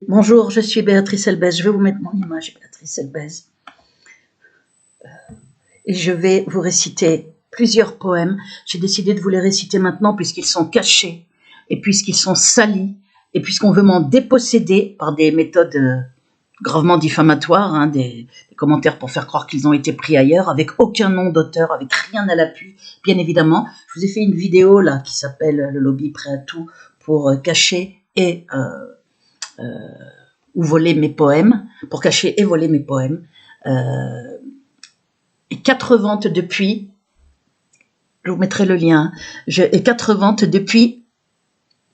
Bonjour, je suis Béatrice Elbez. Je vais vous mettre mon image, Béatrice Elbez. Et je vais vous réciter plusieurs poèmes. J'ai décidé de vous les réciter maintenant puisqu'ils sont cachés et puisqu'ils sont salis et puisqu'on veut m'en déposséder par des méthodes gravement diffamatoires, des commentaires pour faire croire qu'ils ont été pris ailleurs, avec aucun nom d'auteur, avec rien à l'appui, bien évidemment. Je vous ai fait une vidéo là qui s'appelle « Le lobby prêt à tout » pour cacher et... ou voler mes poèmes, pour cacher et voler mes poèmes. Et 4 ventes depuis, je vous mettrai le lien, et 4 ventes depuis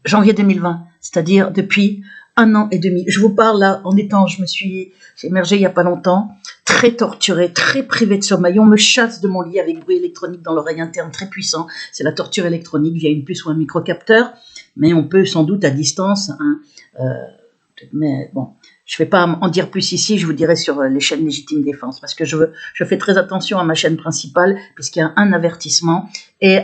janvier 2020, c'est-à-dire depuis 1 an et demi. Je vous parle là en étant, j'ai émergé il n'y a pas longtemps, très torturée, très privée de sommeil. On me chasse de mon lit avec bruit électronique dans l'oreille interne très puissant. C'est la torture électronique via une puce ou un microcapteur, mais on peut sans doute à distance, mais bon, je ne vais pas en dire plus ici, je vous dirai sur les chaînes Légitime Défense, parce que je fais très attention à ma chaîne principale, puisqu'il y a un avertissement, et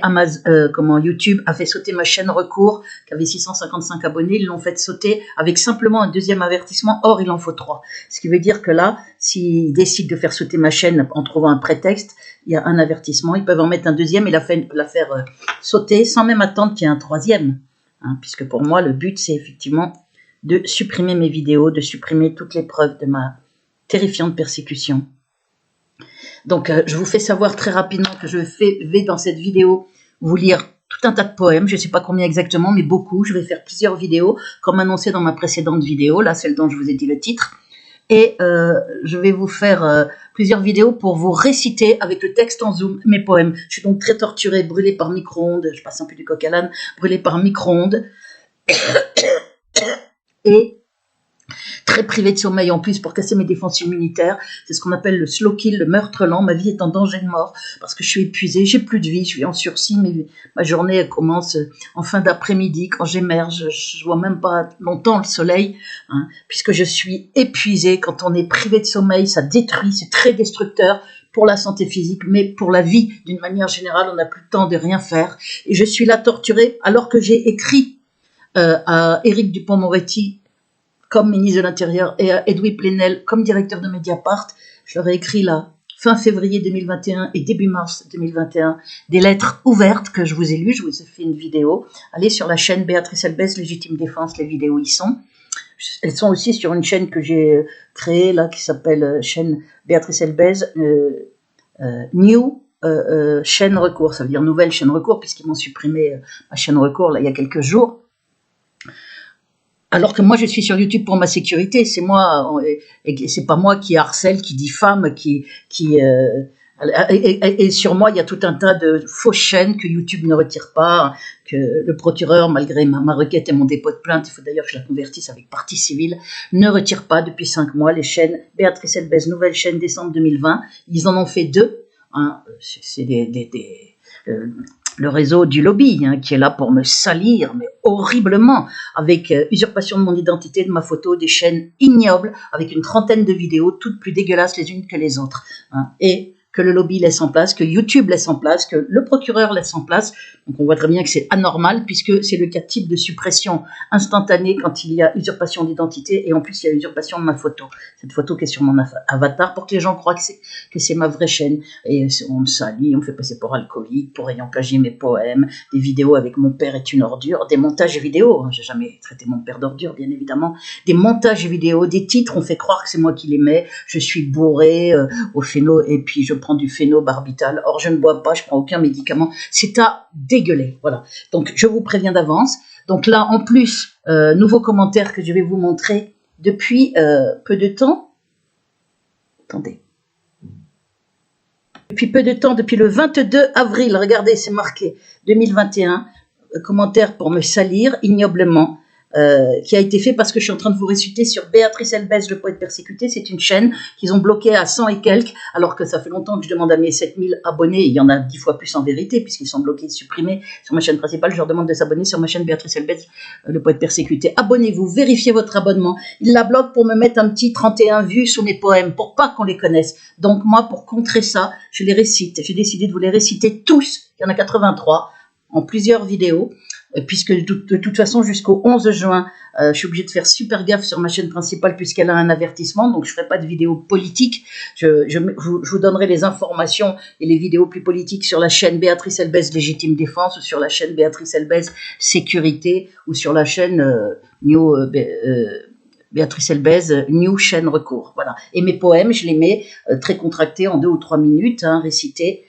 YouTube a fait sauter ma chaîne Recours, qui avait 655 abonnés, ils l'ont fait sauter avec simplement un deuxième avertissement, or il en faut 3. Ce qui veut dire que là, s'ils décident de faire sauter ma chaîne en trouvant un prétexte, il y a un avertissement, ils peuvent en mettre un deuxième et la faire sauter, sans même attendre qu'il y ait un troisième, puisque pour moi, le but, c'est effectivement de supprimer mes vidéos, de supprimer toutes les preuves de ma terrifiante persécution. Donc, je vous fais savoir très rapidement que je vais dans cette vidéo vous lire tout un tas de poèmes, je ne sais pas combien exactement, mais beaucoup. Je vais faire plusieurs vidéos, comme annoncé dans ma précédente vidéo, là, celle dont je vous ai dit le titre. Et je vais vous faire plusieurs vidéos pour vous réciter avec le texte en zoom mes poèmes. Je suis donc très torturée, brûlée par micro-ondes, je passe un peu du coq à l'âne, brûlée par micro-ondes. Et très privé de sommeil en plus pour casser mes défenses immunitaires. C'est ce qu'on appelle le slow kill, le meurtre lent. Ma vie est en danger de mort parce que je suis épuisée, j'ai plus de vie, je suis en sursis, mais ma journée elle commence en fin d'après-midi quand j'émerge. Je vois même pas longtemps le soleil, puisque je suis épuisée. Quand on est privé de sommeil, ça détruit, c'est très destructeur pour la santé physique, mais pour la vie d'une manière générale, on n'a plus le temps de rien faire. Et je suis là torturée alors que j'ai écrit à Éric Dupond-Moretti comme ministre de l'Intérieur et à Edoui Plenel comme directeur de Mediapart. Je leur ai écrit là, fin février 2021 et début mars 2021, des lettres ouvertes que je vous ai lues. Je vous ai fait une vidéo. Allez sur la chaîne Béatrice Elbez, Légitime Défense, les vidéos y sont. Elles sont aussi sur une chaîne que j'ai créée là qui s'appelle chaîne Béatrice Elbez New chaîne Recours. Ça veut dire nouvelle chaîne Recours puisqu'ils m'ont supprimé ma chaîne Recours là il y a quelques jours. Alors que moi, je suis sur YouTube pour ma sécurité. C'est moi, et c'est pas moi qui harcèle, qui diffame, et sur moi, il y a tout un tas de fausses chaînes que YouTube ne retire pas, que le procureur, malgré ma requête et mon dépôt de plainte, il faut d'ailleurs que je la convertisse avec partie civile, ne retire pas depuis 5 mois les chaînes Béatrice Elbez, nouvelle chaîne décembre 2020. Ils en ont fait 2. C'est le réseau du lobby qui est là pour me salir, mais horriblement, avec usurpation de mon identité, de ma photo, des chaînes ignobles, avec une trentaine de vidéos, toutes plus dégueulasses les unes que les autres. Et que le lobby laisse en place, que YouTube laisse en place, que le procureur laisse en place. Donc on voit très bien que c'est anormal, puisque c'est le cas type de suppression instantanée quand il y a usurpation d'identité, et en plus il y a usurpation de ma photo. Cette photo qui est sur mon avatar, pour que les gens croient que c'est ma vraie chaîne. Et on me salit, on me fait passer pour alcoolique, pour ayant plagié mes poèmes, des vidéos avec mon père est une ordure, des montages vidéo, j'ai jamais traité mon père d'ordure, bien évidemment, des montages vidéo, des titres, on fait croire que c'est moi qui les mets, je suis bourré au phéno, et puis je prends du phénobarbital. Or, je ne bois pas, je prends aucun médicament. C'est à dégueuler. Voilà. Donc, je vous préviens d'avance. Donc là, en plus, nouveau commentaire que je vais vous montrer depuis peu de temps. Attendez. Depuis peu de temps, depuis le 22 avril, regardez, c'est marqué 2021, commentaire pour me salir ignoblement. Qui a été fait parce que je suis en train de vous réciter sur Béatrice Elbez, le poète persécuté. C'est une chaîne qu'ils ont bloquée à 100 et quelques, alors que ça fait longtemps que je demande à mes 7000 abonnés, il y en a 10 fois plus en vérité, puisqu'ils sont bloqués, supprimés sur ma chaîne principale. Je leur demande de s'abonner sur ma chaîne Béatrice Elbez, le poète persécuté. Abonnez-vous, vérifiez votre abonnement. Ils la bloquent pour me mettre un petit 31 vues sous mes poèmes, pour pas qu'on les connaisse. Donc moi, pour contrer ça, je les récite. J'ai décidé de vous les réciter tous, il y en a 83, en plusieurs vidéos. puisque de toute façon, jusqu'au 11 juin, je suis obligée de faire super gaffe sur ma chaîne principale puisqu'elle a un avertissement, donc je ne ferai pas de vidéos politiques. Je vous donnerai les informations et les vidéos plus politiques sur la chaîne Béatrice Elbez Légitime Défense, ou sur la chaîne Béatrice Elbez Sécurité, ou sur la chaîne Béatrice Elbez, New chaîne recours. Voilà. Et mes poèmes, je les mets très contractés en 2 ou 3 minutes, récités.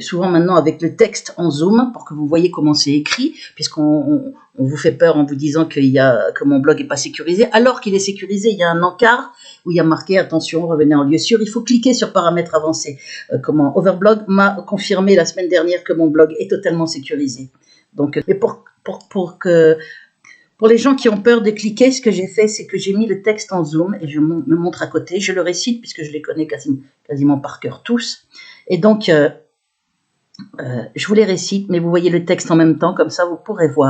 Souvent maintenant avec le texte en zoom pour que vous voyez comment c'est écrit, puisqu'on vous fait peur en vous disant que mon blog est pas sécurisé, alors qu'il est sécurisé. Il y a un encart où il y a marqué attention, revenez en lieu sûr. Il faut cliquer sur paramètres avancés. Overblog m'a confirmé la semaine dernière que mon blog est totalement sécurisé. Donc, et pour les gens qui ont peur de cliquer, ce que j'ai fait, c'est que j'ai mis le texte en zoom et je me montre à côté. Je le récite puisque je les connais quasiment par cœur tous. Et donc je vous les récite, mais vous voyez le texte en même temps, comme ça vous pourrez vous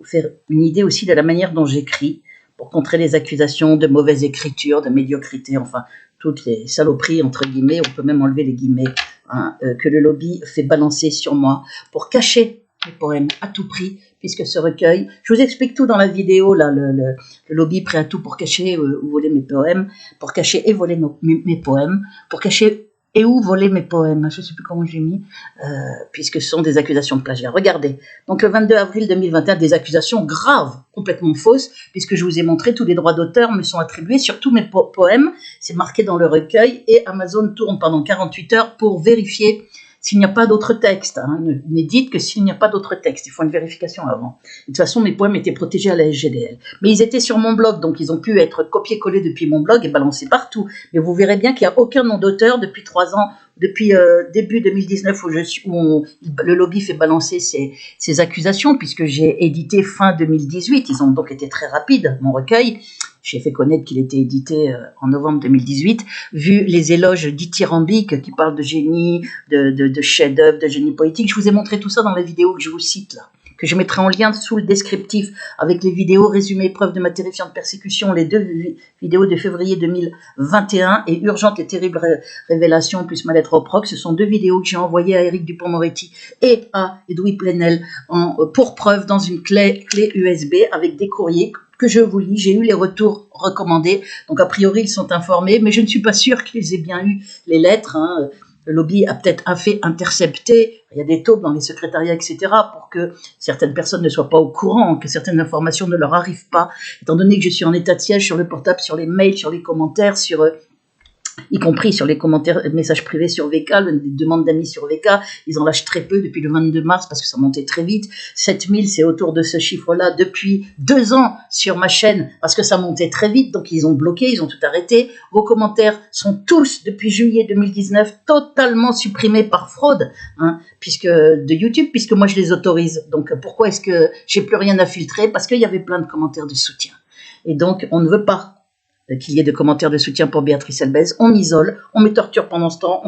faire une idée aussi de la manière dont j'écris, pour contrer les accusations de mauvaise écriture, de médiocrité, enfin, toutes les saloperies, entre guillemets, on peut même enlever les guillemets, que le lobby fait balancer sur moi, pour cacher mes poèmes à tout prix, puisque ce recueil, je vous explique tout dans la vidéo, là, le lobby prêt à tout pour cacher ou voler mes poèmes, pour cacher et voler mes poèmes, pour cacher et où voler mes poèmes, je ne sais plus comment j'ai mis, puisque ce sont des accusations de plagiat. Regardez, donc le 22 avril 2021, des accusations graves, complètement fausses, puisque je vous ai montré, tous les droits d'auteur me sont attribués sur tous mes poèmes, c'est marqué dans le recueil, et Amazon tourne pendant 48 heures pour vérifier s'il n'y a pas d'autres textes. Ne dites que s'il n'y a pas d'autres textes, il faut une vérification avant. De toute façon, mes poèmes étaient protégés à la SGDL. Mais ils étaient sur mon blog, donc ils ont pu être copiés-collés depuis mon blog et balancés partout. Mais vous verrez bien qu'il n'y a aucun nom d'auteur depuis 3 ans, depuis début 2019 où le lobby fait balancer ces accusations, puisque j'ai édité fin 2018. Ils ont donc été très rapides, mon recueil. J'ai fait connaître qu'il était édité en novembre 2018, vu les éloges dithyrambiques qui parlent de génie, de chef-d'œuvre, de génie poétique. Je vous ai montré tout ça dans la vidéo que je vous cite là, que je mettrai en lien sous le descriptif avec les vidéos résumées preuves de ma terrifiante persécution, les 2 vidéos de février 2021 et urgente et terrible révélation plus ma lettre au proc. Ce sont 2 vidéos que j'ai envoyées à Éric Dupond-Moretti et à Edoui Plenel pour preuve dans une clé USB avec des courriers que je vous lis. J'ai eu les retours recommandés, donc a priori ils sont informés, mais je ne suis pas sûre qu'ils aient bien eu les lettres. Le lobby a peut-être fait intercepter, il y a des taupes dans les secrétariats, etc., pour que certaines personnes ne soient pas au courant, que certaines informations ne leur arrivent pas, étant donné que je suis en état de siège sur le portable, sur les mails, sur les commentaires, y compris sur les commentaires, messages privés sur VK, les demandes d'amis sur VK, ils en lâchent très peu depuis le 22 mars parce que ça montait très vite. 7000, c'est autour de ce chiffre-là depuis 2 ans sur ma chaîne parce que ça montait très vite, donc ils ont bloqué, ils ont tout arrêté. Vos commentaires sont tous, depuis juillet 2019, totalement supprimés par fraude, de YouTube, puisque moi je les autorise. Donc pourquoi est-ce que j'ai plus rien à filtrer? Parce qu'il y avait plein de commentaires de soutien. Et donc on ne veut pas qu'il y ait de commentaires de soutien pour Béatrice Elbez, on m'isole, on me torture pendant ce temps,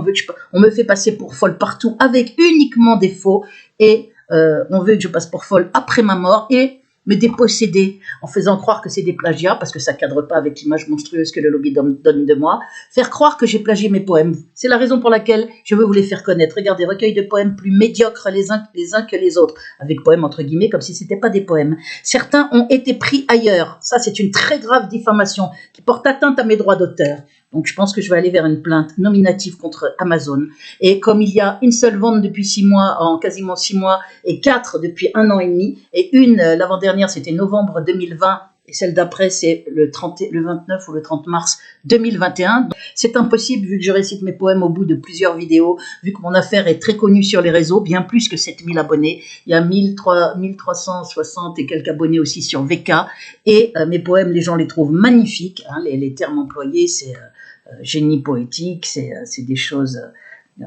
on me fait passer pour folle partout avec uniquement des faux, et on veut que je passe pour folle après ma mort et me déposséder en faisant croire que c'est des plagiats parce que ça cadre pas avec l'image monstrueuse que le lobby donne de moi, faire croire que j'ai plagié mes poèmes. C'est la raison pour laquelle je veux vous les faire connaître. Regardez, recueil de poèmes plus médiocres les uns que les autres, avec poèmes entre guillemets comme si c'était pas des poèmes. Certains ont été pris ailleurs. Ça, c'est une très grave diffamation qui porte atteinte à mes droits d'auteur. Donc je pense que je vais aller vers une plainte nominative contre Amazon. Et comme il y a une seule vente depuis 6 mois, en quasiment 6 mois, et 4 depuis 1 an et demi, et une, l'avant-dernière, c'était novembre 2020, et celle d'après, c'est le 29 ou le 30 mars 2021. C'est impossible, vu que je récite mes poèmes au bout de plusieurs vidéos, vu que mon affaire est très connue sur les réseaux, bien plus que 7000 abonnés. Il y a 1360 et quelques abonnés aussi sur VK, et mes poèmes, les gens les trouvent magnifiques. Les termes employés, c'est génie poétique, c'est des choses,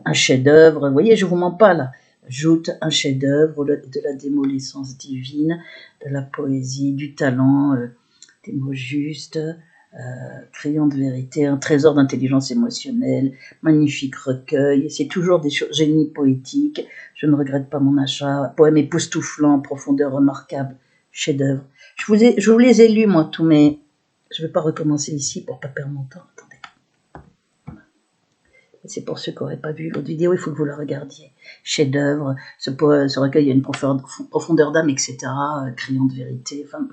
un chef-d'œuvre. Vous voyez, je vous mens pas là. Joute un chef-d'œuvre, de la démolescence divine, de la poésie, du talent, des mots justes, crayon de vérité, un trésor d'intelligence émotionnelle, magnifique recueil. C'est toujours des choses, génie poétique. Je ne regrette pas mon achat. Poème époustouflant, profondeur remarquable, chef-d'œuvre. Je vous les ai lus moi tous, mais je ne vais pas recommencer ici pour pas perdre mon temps. Attendez. c'est pour ceux qui n'auraient pas vu l'autre vidéo, il faut que vous la regardiez. Chef-d'œuvre, ce recueil a une profondeur d'âme, etc. Criant de vérité, enfin,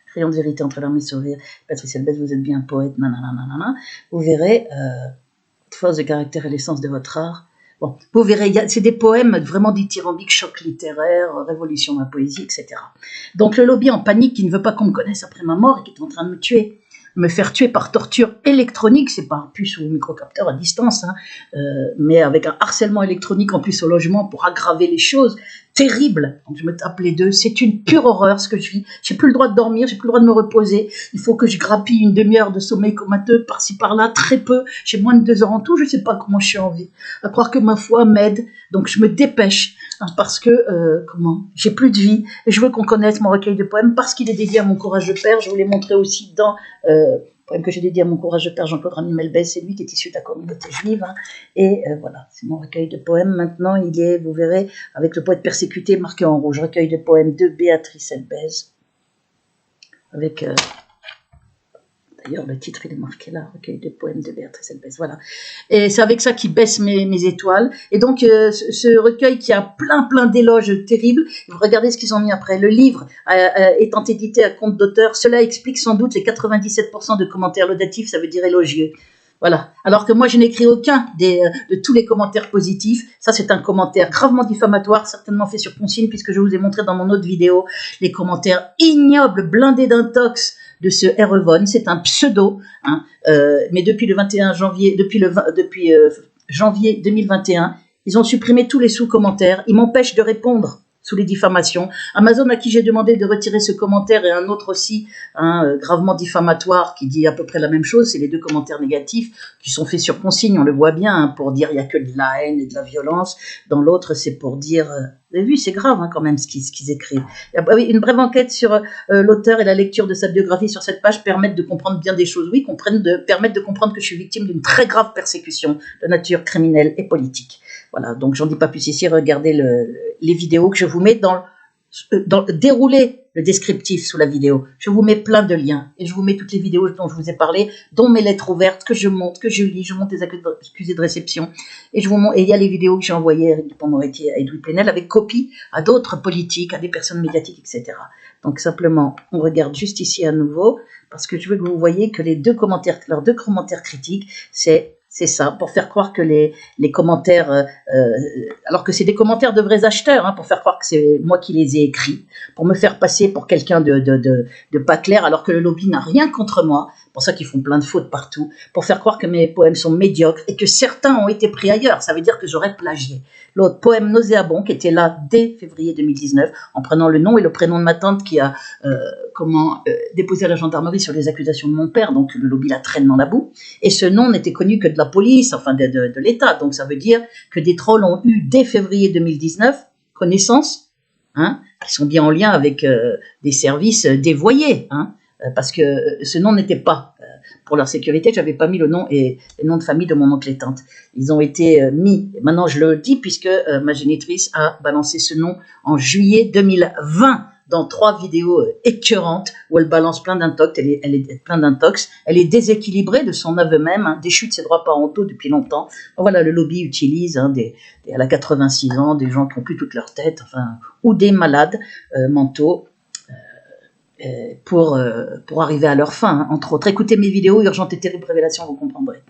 Crayon de vérité entre l'armée sauvée, Patrice Elbès, vous êtes bien poète, nanana. Vous verrez force de caractère et l'essence de votre art. Bon, vous verrez, c'est des poèmes vraiment dithyrambiques, choc littéraire, révolution de la poésie, etc. Donc le lobby en panique qui ne veut pas qu'on me connaisse après ma mort et qui est en train de me faire tuer par torture électronique, c'est pas un puce ou microcapteur à distance, hein, mais avec un harcèlement électronique en plus au logement pour aggraver les choses, terrible. Donc je me tape les deux, c'est une pure horreur ce que je vis. J'ai plus le droit de dormir, j'ai plus le droit de me reposer. Il faut que je grappille une demi-heure de sommeil comateux par-ci par-là, très peu. J'ai moins de 2 heures en tout, je sais pas comment je suis en vie. À croire que ma foi m'aide, donc je me dépêche hein, parce que j'ai plus de vie et je veux qu'on connaisse mon recueil de poèmes parce qu'il est dédié à mon courage de père. Je vous l'ai montré aussi dans poème que j'ai dédié à mon courage de père Jean-Claude Ramy-Melbès, c'est lui qui est issu de la communauté juive. Hein, et voilà, c'est mon recueil de poèmes. Maintenant, il est, vous verrez, avec le poète persécuté marqué en rouge, recueil de poèmes de Béatrice Elbès. Avec, d'ailleurs, le titre, il est marqué là, recueil de poèmes de Béatrice Elbès. Voilà. Et c'est avec ça qu'il baisse mes étoiles. Et donc, ce recueil qui a plein d'éloges terribles, vous regardez ce qu'ils ont mis après. Le livre étant édité à compte d'auteur, cela explique sans doute les 97% de commentaires laudatifs, ça veut dire élogieux. Voilà. Alors que moi, je n'écris aucun de tous les commentaires positifs. Ça, c'est un commentaire gravement diffamatoire, certainement fait sur consigne, puisque je vous ai montré dans mon autre vidéo les commentaires ignobles, blindés d'intox de ce Erevon. C'est un pseudo, hein, mais depuis le 21 janvier, depuis janvier 2021, ils ont supprimé tous les sous-commentaires. Ils m'empêchent de répondre sous les diffamations. Amazon, à qui j'ai demandé de retirer ce commentaire et un autre aussi, gravement diffamatoire, qui dit à peu près la même chose, c'est les 2 commentaires négatifs qui sont faits sur consigne, on le voit bien, hein, pour dire il n'y a que de la haine et de la violence. Dans l'autre, c'est pour dire... vous avez vu, c'est grave hein, quand même ce qu'ils écrivent. Oui, une brève enquête sur l'auteur et la lecture de sa biographie sur cette page permettent de comprendre bien des choses. Oui, permettent de comprendre que je suis victime d'une très grave persécution de nature criminelle et politique. Voilà, donc j'en dis pas plus ici, regardez les vidéos que je vous mets dans dérouler le descriptif sous la vidéo. Je vous mets plein de liens et je vous mets toutes les vidéos dont je vous ai parlé, dont mes lettres ouvertes que je monte, que je lis, je monte les accusés de réception et il y a les vidéos que j'ai envoyées pendant été à Edoui Plenel avec copie à d'autres politiques, à des personnes médiatiques, etc. Donc simplement, on regarde juste ici à nouveau parce que je veux que vous voyez que leurs 2 commentaires critiques, c'est ça, pour faire croire que les commentaires, alors que c'est des commentaires de vrais acheteurs, hein, pour faire croire que c'est moi qui les ai écrits, pour me faire passer pour quelqu'un de pas clair, alors que le lobby n'a rien contre moi, pour ça qu'ils font plein de fautes partout, pour faire croire que mes poèmes sont médiocres et que certains ont été pris ailleurs, ça veut dire que j'aurais plagié. L'autre poème nauséabond qui était là dès février 2019, en prenant le nom et le prénom de ma tante qui a déposé à la gendarmerie sur les accusations de mon père, donc le lobby la traîne dans la boue, et ce nom n'était connu que de la police, enfin de l'État, donc ça veut dire que des trolls ont eu dès février 2019 connaissance, hein, qui sont bien en lien avec des services dévoyés, hein, parce que ce nom n'était pas, pour leur sécurité, j'avais pas mis le nom et le nom de famille de mon oncle et tante. Ils ont été mis, maintenant je le dis puisque ma génitrice a balancé ce nom en juillet 2020 dans 3 vidéos écœurantes où elle balance plein d'intox, elle est déséquilibrée de son aveu même, hein, déchue de ses droits parentaux depuis longtemps. Voilà, le lobby utilise hein, elle a 86 ans, des gens qui n'ont plus toute leur tête, enfin, ou des malades mentaux, pour arriver à leur fin, hein, entre autres. Écoutez mes vidéos, Urgente et terrible révélation, vous comprendrez.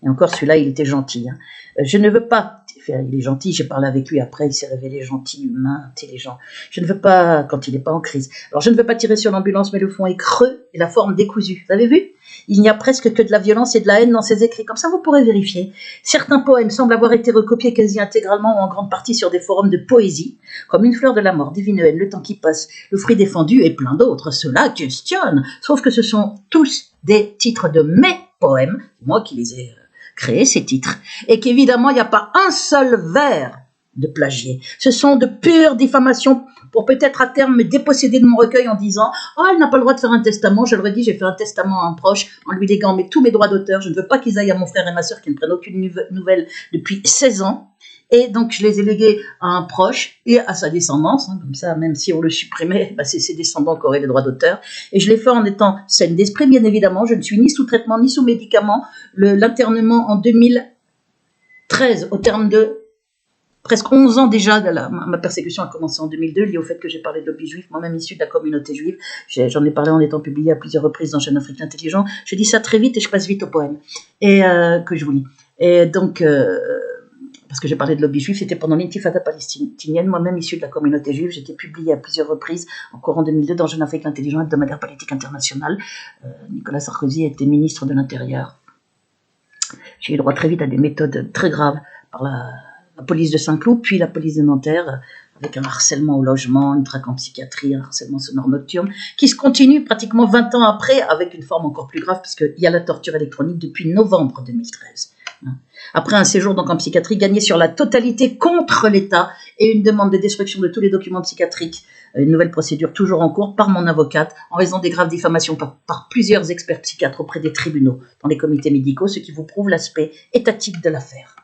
Et encore, celui-là, il était gentil. Hein. Je ne veux pas... Il est gentil, j'ai parlé avec lui après, il s'est révélé gentil, humain, intelligent. Je ne veux pas, quand il n'est pas en crise. Alors, je ne veux pas tirer sur l'ambulance, mais le fond est creux et la forme décousue. Vous avez vu? Il n'y a presque que de la violence et de la haine dans ses écrits. Comme ça, vous pourrez vérifier. Certains poèmes semblent avoir été recopiés quasi intégralement ou en grande partie sur des forums de poésie, comme Une fleur de la mort, Divine haine, Le temps qui passe, Le fruit défendu et plein d'autres. Cela questionne. Sauf que ce sont tous des titres de mes poèmes, moi qui les ai créés, ces titres, et qu'évidemment, il n'y a pas un seul vers de plagié. Ce sont de pures diffamations pour peut-être à terme me déposséder de mon recueil en disant « Oh, elle n'a pas le droit de faire un testament. » Je le redis, j'ai fait un testament à un proche en lui léguant tous mes droits d'auteur. Je ne veux pas qu'ils aillent à mon frère et ma soeur qui ne prennent aucune nouvelle depuis 16 ans. Et donc, je les ai légués à un proche et à sa descendance. Hein, comme ça, même si on le supprimait, bah, c'est ses descendants qui auraient les droits d'auteur. Et je l'ai fait en étant saine d'esprit, bien évidemment. Je ne suis ni sous traitement, ni sous médicament. L'internement en 2013 2013, au terme de presque 11 ans déjà, ma persécution a commencé en 2002, liée au fait que j'ai parlé de lobby juif, moi-même issu de la communauté juive. J'en ai parlé en étant publié à plusieurs reprises dans Jeune Afrique Intelligent. Je dis ça très vite et je passe vite au poème et que je vous lis. Et donc, parce que j'ai parlé de lobby juif, c'était pendant l'intifada palestinienne, moi-même issu de la communauté juive. J'étais publié à plusieurs reprises, encore en 2002, dans Jeune Afrique Intelligent, hebdomadaire politique international. Nicolas Sarkozy était ministre de l'Intérieur. J'ai eu droit très vite à des méthodes très graves par la police de Saint-Cloud, puis la police de Nanterre, avec un harcèlement au logement, une traque en psychiatrie, un harcèlement sonore nocturne, qui se continue pratiquement 20 ans après, avec une forme encore plus grave, puisqu'il y a la torture électronique depuis novembre 2013. Après un séjour donc en psychiatrie gagné sur la totalité contre l'État et une demande de destruction de tous les documents psychiatriques, une nouvelle procédure toujours en cours par mon avocate en raison des graves diffamations par plusieurs experts psychiatres auprès des tribunaux dans les comités médicaux, ce qui vous prouve l'aspect étatique de l'affaire.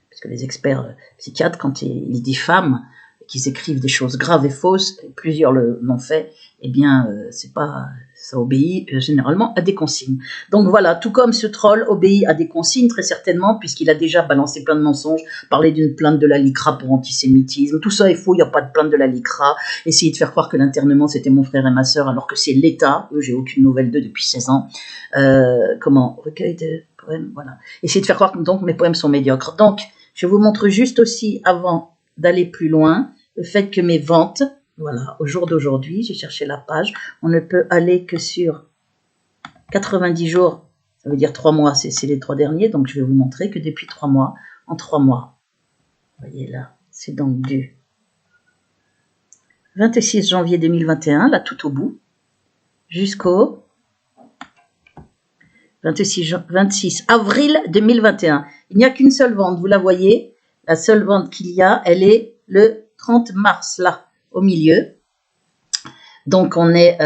Parce que les experts psychiatres, quand ils diffament, qu'ils écrivent des choses graves et fausses, et plusieurs l'ont fait, eh bien, c'est pas, ça obéit généralement à des consignes. Donc voilà, tout comme ce troll obéit à des consignes, très certainement, puisqu'il a déjà balancé plein de mensonges, parlé d'une plainte de la LICRA pour antisémitisme, tout ça est faux, il n'y a pas de plainte de la LICRA, essayer de faire croire que l'internement c'était mon frère et ma sœur, alors que c'est l'État, eux j'ai aucune nouvelle d'eux depuis 16 ans, recueil de poèmes, voilà, essayer de faire croire que donc mes poèmes sont médiocres. Donc, je vous montre juste aussi, avant d'aller plus loin, le fait que mes ventes, voilà, au jour d'aujourd'hui, j'ai cherché la page, on ne peut aller que sur 90 jours, ça veut dire 3 mois, c'est les 3 derniers, donc je vais vous montrer que depuis 3 mois, en 3 mois, vous voyez là, c'est donc du 26 janvier 2021, là tout au bout, jusqu'au 26 avril 2021. Il n'y a qu'une seule vente, vous la voyez, la seule vente qu'il y a, elle est le 30 mars, là, au milieu. Donc, on est,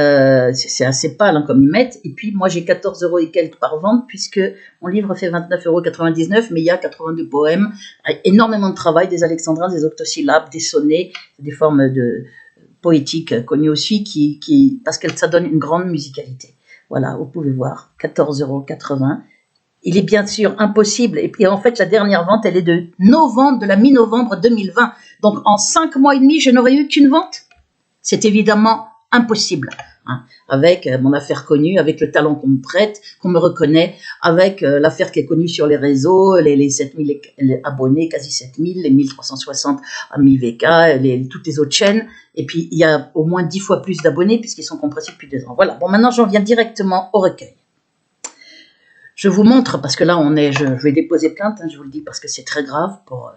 c'est assez pâle hein, comme ils mettent. Et puis, moi, j'ai 14 € et quelques par vente, puisque mon livre fait 29,99 €, mais il y a 82 poèmes, énormément de travail, des alexandrins, des octosyllabes, des sonnets, des formes de poétiques connues aussi, parce que ça donne une grande musicalité. Voilà, vous pouvez voir, 14,80 €. Il est bien sûr impossible, et puis en fait la dernière vente elle est de la mi-novembre 2020, donc en 5 mois et demi je n'aurais eu qu'une vente. C'est évidemment impossible, hein, avec mon affaire connue, avec le talent qu'on me prête, qu'on me reconnaît, avec l'affaire qui est connue sur les réseaux, les 7000 abonnés, quasi 7000, les 1360 amis VK, toutes les autres chaînes, et puis il y a au moins 10 fois plus d'abonnés puisqu'ils sont compressés depuis 2 ans. Voilà, bon maintenant j'en viens directement au recueil. Je vous montre, parce que là, je vais déposer plainte, hein, je vous le dis, parce que c'est très grave, pour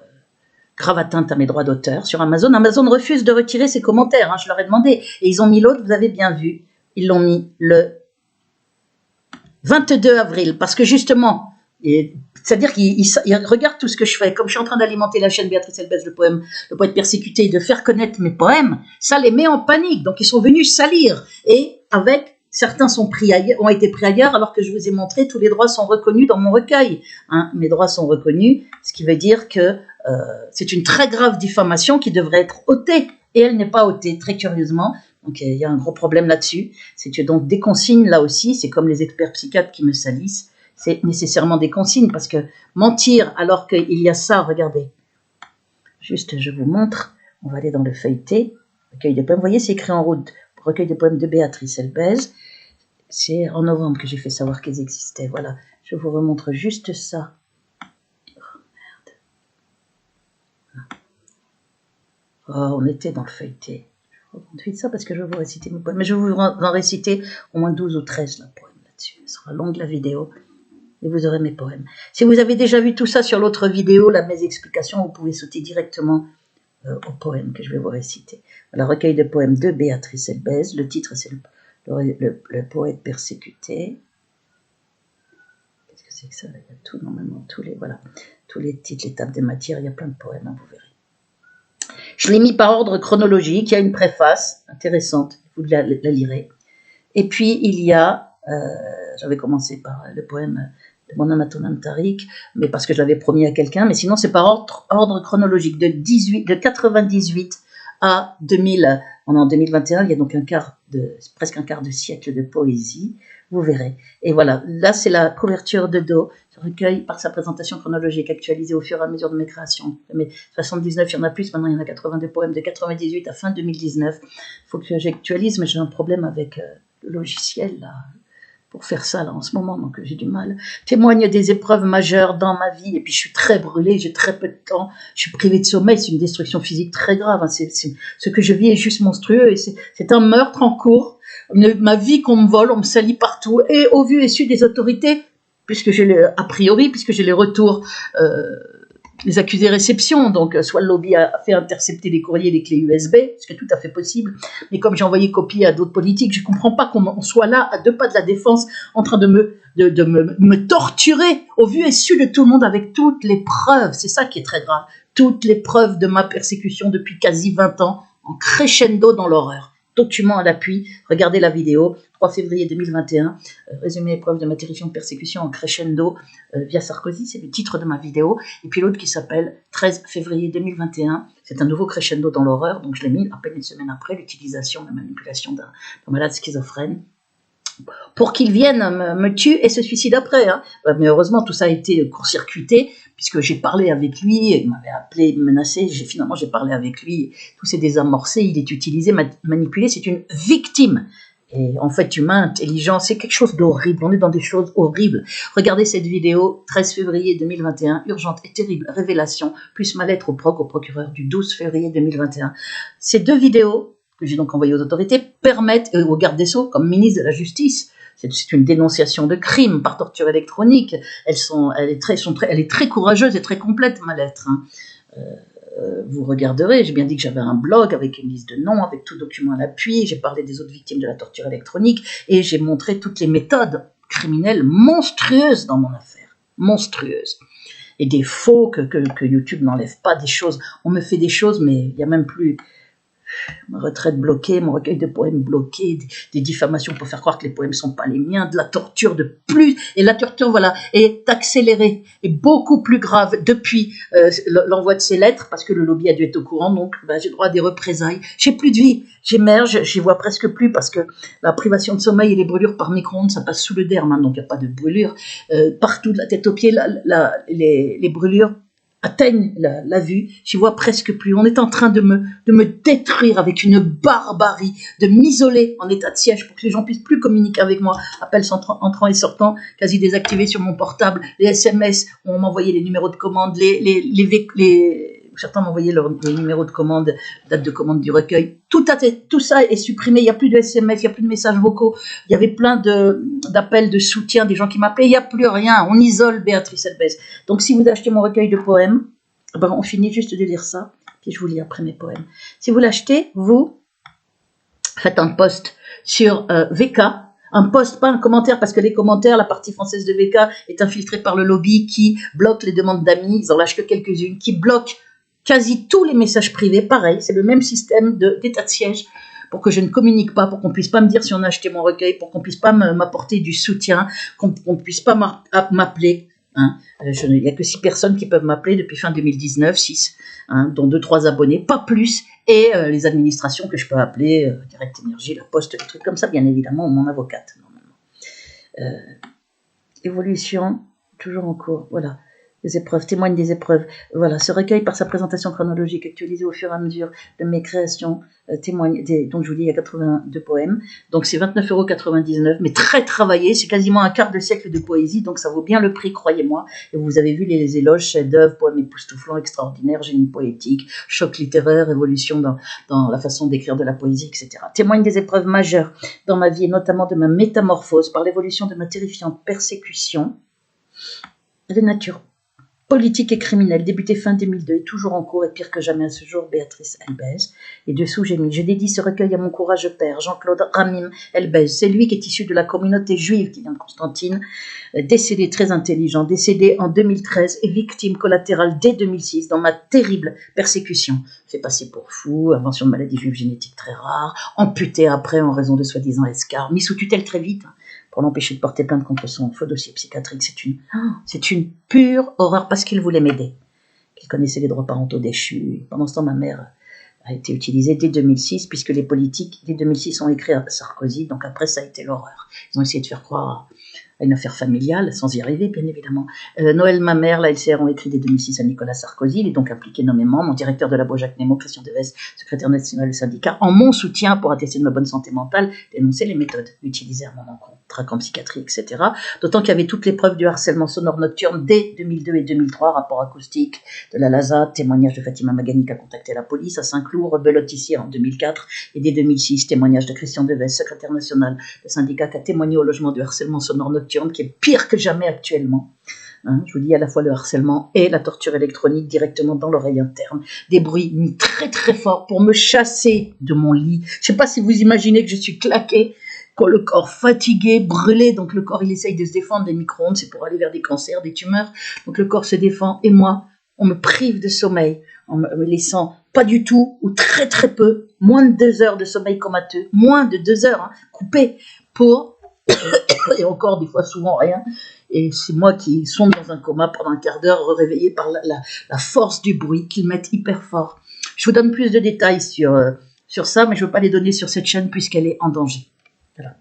grave atteinte à mes droits d'auteur sur Amazon. Amazon refuse de retirer ses commentaires, hein, je leur ai demandé. Et ils ont mis l'autre, vous avez bien vu, ils l'ont mis le 22 avril, parce que justement, c'est-à-dire qu'ils regardent tout ce que je fais. Comme je suis en train d'alimenter la chaîne Béatrice Elbez, le poète persécuté, et de faire connaître mes poèmes, ça les met en panique. Donc, ils sont venus salir. Et avec... Certains ont été pris ailleurs, alors que je vous ai montré, tous les droits sont reconnus dans mon recueil. Hein, mes droits sont reconnus, ce qui veut dire que c'est une très grave diffamation qui devrait être ôtée. Et elle n'est pas ôtée, très curieusement. Donc il y a un gros problème là-dessus. C'est que donc des consignes, là aussi, c'est comme les experts psychiatres qui me salissent, c'est nécessairement des consignes, parce que mentir alors qu'il y a ça, regardez. Juste, je vous montre, on va aller dans le feuilleté. Recueil des poèmes, vous voyez, c'est écrit en rouge. Recueil de poèmes de Béatrice Elbez. C'est en novembre que j'ai fait savoir qu'ils existaient. Voilà, je vous remontre juste ça. Oh, merde. Oh, on était dans le feuilleté. Je vous remonte vite ça parce que je vais vous réciter mes poèmes. Mais je vais vous en réciter au moins 12 ou 13 poèmes là-dessus. Ce sera longue la vidéo et vous aurez mes poèmes. Si vous avez déjà vu tout ça sur l'autre vidéo, là, mes explications, vous pouvez sauter directement au poème que je vais vous réciter. Voilà, recueil de poèmes de Béatrice Elbez. Le titre, c'est le poète persécuté. Qu'est-ce que c'est que ça? Il y a tout, normalement, tous les titres, les tables de matière, il y a plein de poèmes, hein, vous verrez. Je l'ai mis par ordre chronologique, il y a une préface intéressante, vous la lirez. Et puis, il y a, j'avais commencé par le poème de mon Amatonam Tariq, mais parce que je l'avais promis à quelqu'un, mais sinon c'est par ordre chronologique, de 98 à 2000, on est en 2021, il y a donc presque un quart de siècle de poésie, vous verrez. Et voilà, là c'est la couverture de dos Ce recueil, par sa présentation chronologique actualisée au fur et à mesure de mes créations. Mais 79, il y en a plus, maintenant il y en a 82 poèmes de 98 à fin 2019. Il faut que j'actualise, mais j'ai un problème avec le logiciel là, pour faire ça là en ce moment, donc j'ai du mal. Témoigne des épreuves majeures dans ma vie, et puis je suis très brûlée, j'ai très peu de temps, je suis privée de sommeil, c'est une destruction physique très grave, hein. Ce que je vis est juste monstrueux, et c'est un meurtre en cours, ma vie qu'on me vole, on me salit partout, et au vu et su des autorités, puisque j'ai a priori, puisque j'ai les retours, les accusés réception, donc soit le lobby a fait intercepter les courriers, les clés USB, ce qui est tout à fait possible, mais comme j'ai envoyé copie à d'autres politiques, je ne comprends pas qu'on soit là, à 2 pas de la défense, en train de me torturer, au vu et su de tout le monde, avec toutes les preuves, c'est ça qui est très grave, toutes les preuves de ma persécution depuis quasi 20 ans, en crescendo dans l'horreur. Document à l'appui, regardez la vidéo, 3 février 2021, résumé épreuve de ma terrifiante persécution en crescendo via Sarkozy, c'est le titre de ma vidéo, et puis l'autre qui s'appelle 13 février 2021, c'est un nouveau crescendo dans l'horreur, donc je l'ai mis à peine une semaine après, l'utilisation, la manipulation d'un malade schizophrène, pour qu'il vienne me tuer et se suicide après. Hein. Mais heureusement, tout ça a été court-circuité, puisque j'ai parlé avec lui, il m'avait appelé, menacé, finalement j'ai parlé avec lui, tout s'est désamorcé, il est utilisé, manipulé, c'est une victime. Et en fait, humain, intelligent, c'est quelque chose d'horrible, on est dans des choses horribles. Regardez cette vidéo, 13 février 2021, urgente et terrible révélation, plus ma lettre au procureur du 12 février 2021. Ces 2 vidéos, que j'ai donc envoyées aux autorités, permettent, au garde des Sceaux, comme ministre de la Justice, c'est une dénonciation de crime par torture électronique, elle est très courageuse et très complète, ma lettre. Hein. Vous regarderez, j'ai bien dit que j'avais un blog avec une liste de noms, avec tout document à l'appui, j'ai parlé des autres victimes de la torture électronique, et j'ai montré toutes les méthodes criminelles monstrueuses dans mon affaire, monstrueuses. Et des faux que YouTube n'enlève pas, des choses, on me fait des choses, mais il n'y a même plus... Ma retraite bloquée, mon recueil de poèmes bloqué, des diffamations pour faire croire que les poèmes ne sont pas les miens, de la torture de plus, et la torture, voilà, est accélérée, et beaucoup plus grave depuis l'envoi de ces lettres, parce que le lobby a dû être au courant, donc j'ai droit à des représailles. J'ai plus de vie, j'émerge, j'y vois presque plus, parce que la privation de sommeil et les brûlures par micro-ondes, ça passe sous le derme, hein, donc il n'y a pas de brûlure. Partout, de la tête aux pieds, les brûlures atteignent la vue, j'y vois presque plus. On est en train de me détruire avec une barbarie, de m'isoler en état de siège pour que les gens puissent plus communiquer avec moi. Appels entrant et sortant, quasi désactivés sur mon portable, les SMS, on m'envoyait les numéros de commande, certains m'envoyaient les numéros de commande, date de commande du recueil. Tout ça est supprimé, il n'y a plus de SMS, il n'y a plus de messages vocaux, il y avait plein d'appels de soutien, des gens qui m'appelaient, il n'y a plus rien, on isole Béatrice Elbez. Donc si vous achetez mon recueil de poèmes, on finit juste de lire ça, puis je vous lis après mes poèmes. Si vous l'achetez, vous faites un post sur VK, un post, pas un commentaire, parce que les commentaires, la partie française de VK est infiltrée par le lobby qui bloque les demandes d'amis, ils en lâchent que quelques-unes, qui bloque quasi tous les messages privés, pareil, c'est le même système d'état de siège pour que je ne communique pas, pour qu'on puisse pas me dire si on a acheté mon recueil, pour qu'on puisse pas m'apporter du soutien, qu'on puisse pas m'appeler. Hein. Il n'y a que 6 personnes qui peuvent m'appeler depuis fin 2019, 6, hein, dont 2-3 abonnés, pas plus, et les administrations que je peux appeler, Direct Énergie, La Poste, des trucs comme ça, bien évidemment, ou mon avocate, normalement. Évolution, toujours en cours, voilà. Des épreuves, témoigne des épreuves. Voilà, ce recueil, par sa présentation chronologique actualisée au fur et à mesure de mes créations, témoigne donc je vous dis, il y a 82 poèmes. Donc c'est 29,99 €, mais très travaillé. C'est quasiment un quart de siècle de poésie, donc ça vaut bien le prix, croyez-moi. Et vous avez vu les éloges, chefs-d'œuvre, poèmes époustouflants, extraordinaires, génie poétique, choc littéraire, évolution dans la façon d'écrire de la poésie, etc. Témoigne des épreuves majeures dans ma vie, et notamment de ma métamorphose par l'évolution de ma terrifiante persécution de nature politique et criminelle, débutée fin 2002 et toujours en cours et pire que jamais à ce jour, Béatrice Elbez. Et dessous, j'ai mis « Je dédie ce recueil à mon courageux père, Jean-Claude Ramim Elbez. C'est lui qui est issu de la communauté juive qui vient de Constantine, décédé très intelligent, décédé en 2013 et victime collatérale dès 2006 dans ma terrible persécution. Fait passer pour fou, invention de maladie juive génétique très rare, amputé après en raison de soi-disant escarres, mis sous tutelle très vite, pour l'empêcher de porter plainte contre son faux dossier psychiatrique. C'est une pure horreur parce qu'il voulait m'aider. Il connaissait les droits parentaux déchus. Pendant ce temps, ma mère a été utilisée dès 2006, puisque les politiques, dès 2006, ont écrit à Sarkozy, donc après, ça a été l'horreur. Ils ont essayé de faire croire à une affaire familiale, sans y arriver, bien évidemment. Noël Mamère, la LCR ont écrit dès 2006 à Nicolas Sarkozy. Il est donc impliqué nommément. Mon directeur de labo, Jacques Nemo, Christian Deves, secrétaire national du syndicat, en mon soutien pour attester de ma bonne santé mentale, dénoncer les méthodes utilisées à mon encontre, traquant psychiatrie, etc. D'autant qu'il y avait toutes les preuves du harcèlement sonore nocturne dès 2002 et 2003, rapport acoustique de la LASA, témoignage de Fatima Magani qui a contacté la police à Saint-Cloud, rebelote ici en 2004, et dès 2006, témoignage de Christian Deves, secrétaire national du syndicat qui a témoigné au logement du harcèlement sonore nocturne, qui est pire que jamais actuellement. Hein, je vous dis à la fois le harcèlement et la torture électronique directement dans l'oreille interne. Des bruits mis très très forts pour me chasser de mon lit. Je ne sais pas si vous imaginez que je suis claquée, quand le corps fatigué, brûlé, donc le corps il essaye de se défendre des micro-ondes, c'est pour aller vers des cancers, des tumeurs, donc le corps se défend, et moi, on me prive de sommeil, en me laissant pas du tout, ou très très peu, moins de 2 heures de sommeil comateux, moins de 2 heures, hein, coupé, pour, et encore des fois souvent rien, et c'est moi qui sombre dans un coma pendant un quart d'heure, réveillé par la force du bruit qu'ils mettent hyper fort. Je vous donne plus de détails sur ça, mais je ne veux pas les donner sur cette chaîne puisqu'elle est en danger. Voilà.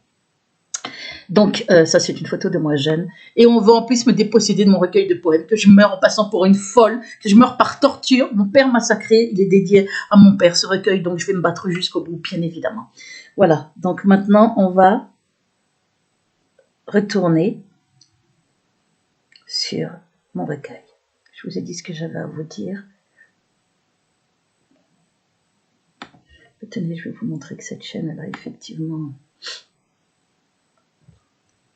Donc, ça, c'est une photo de moi jeune. Et on veut en plus me déposséder de mon recueil de poèmes, que je meurs en passant pour une folle, que je meurs par torture. Mon père massacré, il est dédié à mon père, ce recueil, donc je vais me battre jusqu'au bout, bien évidemment. Voilà, donc maintenant, on va retourner sur mon recueil. Je vous ai dit ce que j'avais à vous dire. Tenez, je vais vous montrer que cette chaîne, elle a effectivement...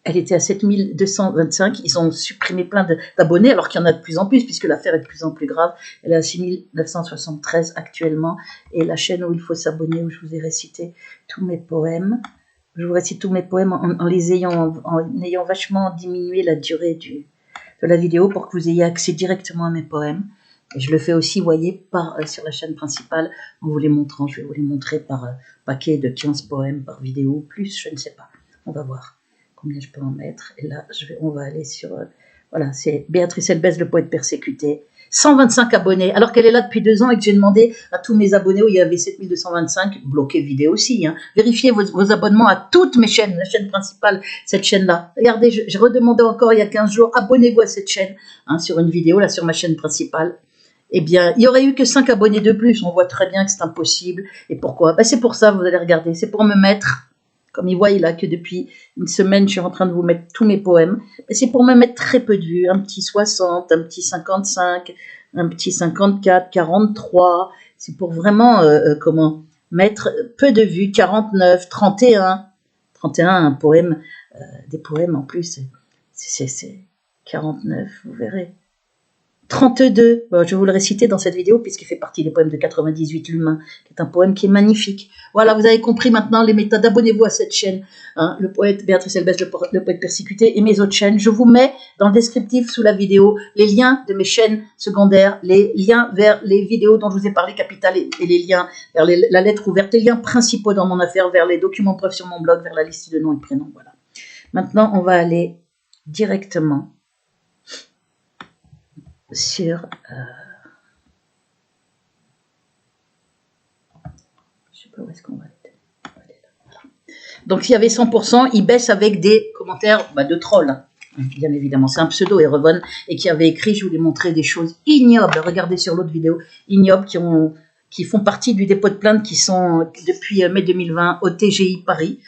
Elle était à 7225, ils ont supprimé plein d'abonnés, alors qu'il y en a de plus en plus, puisque l'affaire est de plus en plus grave. Elle est à 6973 actuellement, et la chaîne où il faut s'abonner, où je vous ai récité tous mes poèmes. Je vous récite tous mes poèmes en ayant vachement diminué la durée de la vidéo pour que vous ayez accès directement à mes poèmes. Et je le fais aussi, vous voyez, sur la chaîne principale, en vous les montrant. Je vais vous les montrer par paquet de 15 poèmes par vidéo, ou plus, je ne sais pas. On va voir combien je peux en mettre. Et là, on va aller sur... voilà, c'est Béatrice Elbès, le poète persécuté. 125 abonnés, alors qu'elle est là depuis 2 ans et que j'ai demandé à tous mes abonnés où il y avait 7225, bloqué vidéo aussi, hein. Vérifiez vos abonnements à toutes mes chaînes, la chaîne principale, cette chaîne-là. Regardez, j'ai redemandé encore il y a 15 jours, abonnez-vous à cette chaîne, hein, sur une vidéo, là, sur ma chaîne principale. Eh bien, il n'y aurait eu que 5 abonnés de plus, on voit très bien que c'est impossible. Et pourquoi? Ben, c'est pour ça, vous allez regarder, c'est pour me mettre... Comme il voit là que depuis une semaine, je suis en train de vous mettre tous mes poèmes. C'est pour me mettre très peu de vues, un petit 60, un petit 55, un petit 54, 43. C'est pour vraiment, mettre peu de vues, 49, 31. 31, un poème, des poèmes en plus, c'est 49, vous verrez. 32, bon, je vais vous le réciter dans cette vidéo puisqu'il fait partie des poèmes de 98, L'Humain, qui est un poème qui est magnifique. Voilà, vous avez compris maintenant les méthodes. Abonnez-vous à cette chaîne, hein, le poète Béatrice Elbès, le poète persécuté, et mes autres chaînes. Je vous mets dans le descriptif sous la vidéo les liens de mes chaînes secondaires, les liens vers les vidéos dont je vous ai parlé, Capital, et les liens vers la lettre ouverte, les liens principaux dans mon affaire, vers les documents preuves sur mon blog, vers la liste de noms et de prénoms. Voilà. Maintenant, on va aller directement sur... je sais pas où est-ce qu'on va être. Voilà. Donc, s'il y avait 100%, il baisse avec des commentaires de trolls, hein, bien évidemment. C'est un pseudo, Erevon, et qui avait écrit, je vous l'ai montré, des choses ignobles. Regardez sur l'autre vidéo, ignobles, qui font partie du dépôt de plainte, qui sont, depuis mai 2020, au TGI Paris,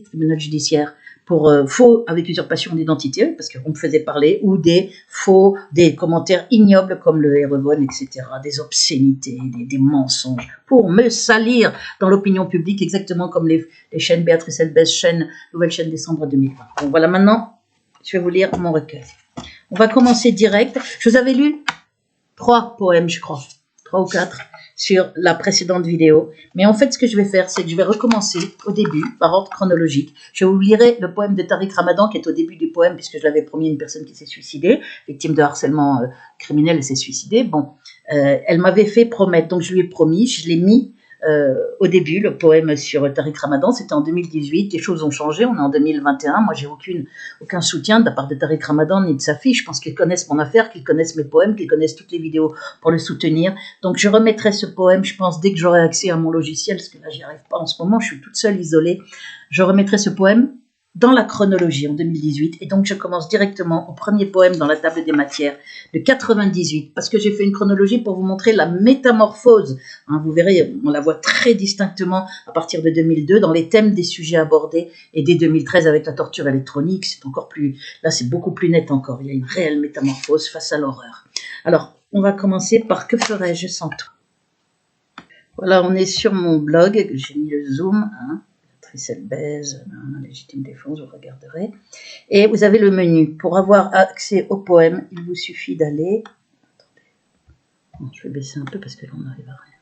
tribunal judiciaire, pour faux avec usurpation d'identité, parce qu'on me faisait parler, ou des commentaires ignobles comme le Erevon, etc., des obscénités, des mensonges, pour me salir dans l'opinion publique, exactement comme les chaînes Béatrice Elbès, nouvelle chaîne décembre 2020. Donc voilà, maintenant, je vais vous lire mon recueil. On va commencer direct. Je vous avais lu 3 poèmes, je crois, 3 ou 4, sur la précédente vidéo. Mais en fait, ce que je vais faire, c'est que je vais recommencer au début, par ordre chronologique. Je vous lirai le poème de Tariq Ramadan, qui est au début du poème, puisque je l'avais promis à une personne qui s'est suicidée, victime de harcèlement criminel, elle s'est suicidée. Bon, elle m'avait fait promettre, donc je lui ai promis, je l'ai mis au début, le poème sur Tariq Ramadan, c'était en 2018, les choses ont changé, on est en 2021, moi j'ai aucun soutien de la part de Tariq Ramadan ni de sa fille, je pense qu'ils connaissent mon affaire, qu'ils connaissent mes poèmes, qu'ils connaissent toutes les vidéos pour le soutenir, donc je remettrai ce poème, je pense, dès que j'aurai accès à mon logiciel, parce que là j'y arrive pas en ce moment, je suis toute seule, isolée, je remettrai ce poème dans la chronologie en 2018. Et donc, je commence directement au premier poème dans la table des matières de 98, parce que j'ai fait une chronologie pour vous montrer la métamorphose. Hein, vous verrez, on la voit très distinctement à partir de 2002 dans les thèmes des sujets abordés, et dès 2013 avec la torture électronique, c'est encore plus, là c'est beaucoup plus net encore. Il y a une réelle métamorphose face à l'horreur. Alors, on va commencer par Que ferais-je sans toi? Voilà, on est sur mon blog, j'ai mis le zoom, hein. Tricelle Baise, légitime défense, vous regarderez. Et vous avez le menu. Pour avoir accès au poème, il vous suffit d'aller... Attendez. Je vais baisser un peu parce que là, on n'arrive à rien.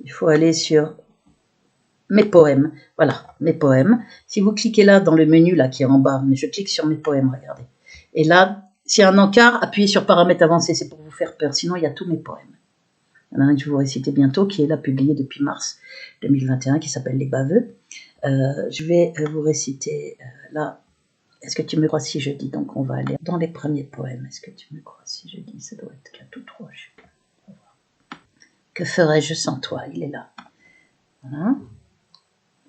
Il faut aller sur mes poèmes. Voilà, mes poèmes. Si vous cliquez là dans le menu là qui est en bas, mais je clique sur mes poèmes, regardez. Et là, s'il y a un encart, appuyez sur paramètres avancés, c'est pour vous faire peur. Sinon, il y a tous mes poèmes. Il y en a un que je vais vous réciter bientôt, qui est là publié depuis mars 2021, qui s'appelle Les Baveux. Je vais vous réciter là. Est-ce que tu me crois si je dis? Donc on va aller dans les premiers poèmes. Est-ce que tu me crois si je dis? Ça doit être là tout droit. Que ferais-je sans toi? Il est là. Voilà.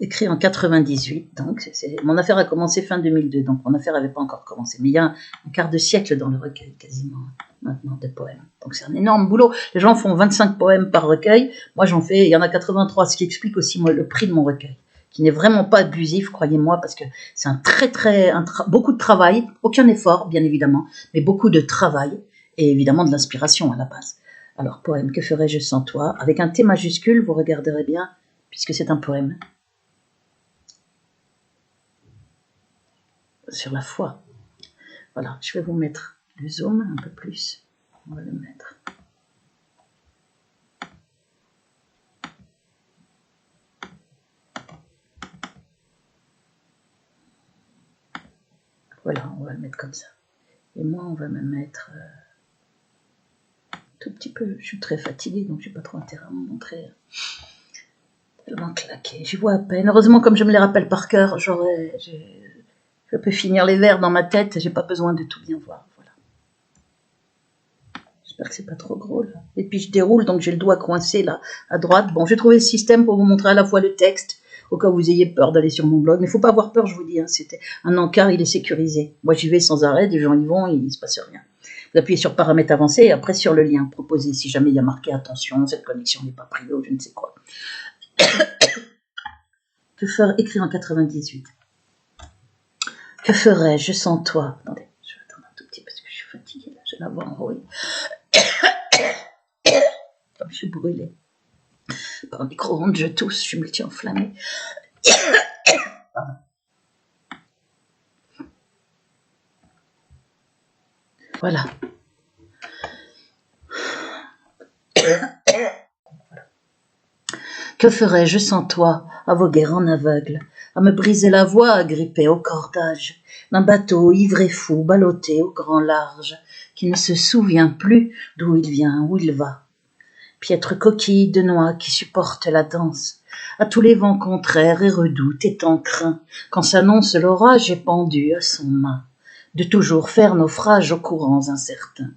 Écrit en 98, donc mon affaire a commencé fin 2002, donc mon affaire n'avait pas encore commencé. Mais il y a un quart de siècle dans le recueil, quasiment, maintenant, de poèmes. Donc c'est un énorme boulot. Les gens font 25 poèmes par recueil. Moi, j'en fais, il y en a 83, ce qui explique aussi moi, le prix de mon recueil, qui n'est vraiment pas abusif, croyez-moi, parce que c'est beaucoup de travail, aucun effort, bien évidemment, mais beaucoup de travail, et évidemment de l'inspiration à la base. Alors, poème, Que ferais-je sans toi? Avec un T majuscule, vous regarderez bien, puisque c'est un poème. Sur la foi. Voilà, je vais vous mettre le zoom un peu plus. On va le mettre. Voilà, on va le mettre comme ça. Et moi, on va me mettre tout petit peu. Je suis très fatiguée, donc j'ai pas trop intérêt à me montrer. Tellement claqué. J'y vois à peine. Heureusement, comme je me les rappelle par cœur, je peux finir les vers dans ma tête. J'ai pas besoin de tout bien voir. Voilà. J'espère que c'est pas trop gros là. Et puis je déroule, donc j'ai le doigt coincé là à droite. Bon, j'ai trouvé le système pour vous montrer à la fois le texte, au cas où vous ayez peur d'aller sur mon blog. Mais il faut pas avoir peur, je vous dis. Hein, c'était un encart, il est sécurisé. Moi, j'y vais sans arrêt. Des gens y vont, il se passe rien. Vous appuyez sur paramètres avancés et après sur le lien proposé. Si jamais il y a marqué attention, cette connexion n'est pas privée ou je ne sais quoi. Que ferais écrit en 98. Que ferais-je sans toi? Attendez, je vais attendre un tout petit parce que je suis fatiguée là. Je vais la voir enrouée. Comme je suis brûlée. Par le micro-ondes, je tousse, je suis multi-enflammée. Voilà. Que ferais-je sans toi, à voguer en aveugle, à me briser la voix, agrippée au cordage d'un bateau ivre et fou, ballotté au grand large, qui ne se souvient plus d'où il vient, où il va. Piètre coquille de noix qui supporte la danse, à tous les vents contraires et redoute étant craint, quand s'annonce l'orage est pendu à son mât, de toujours faire naufrage aux courants incertains.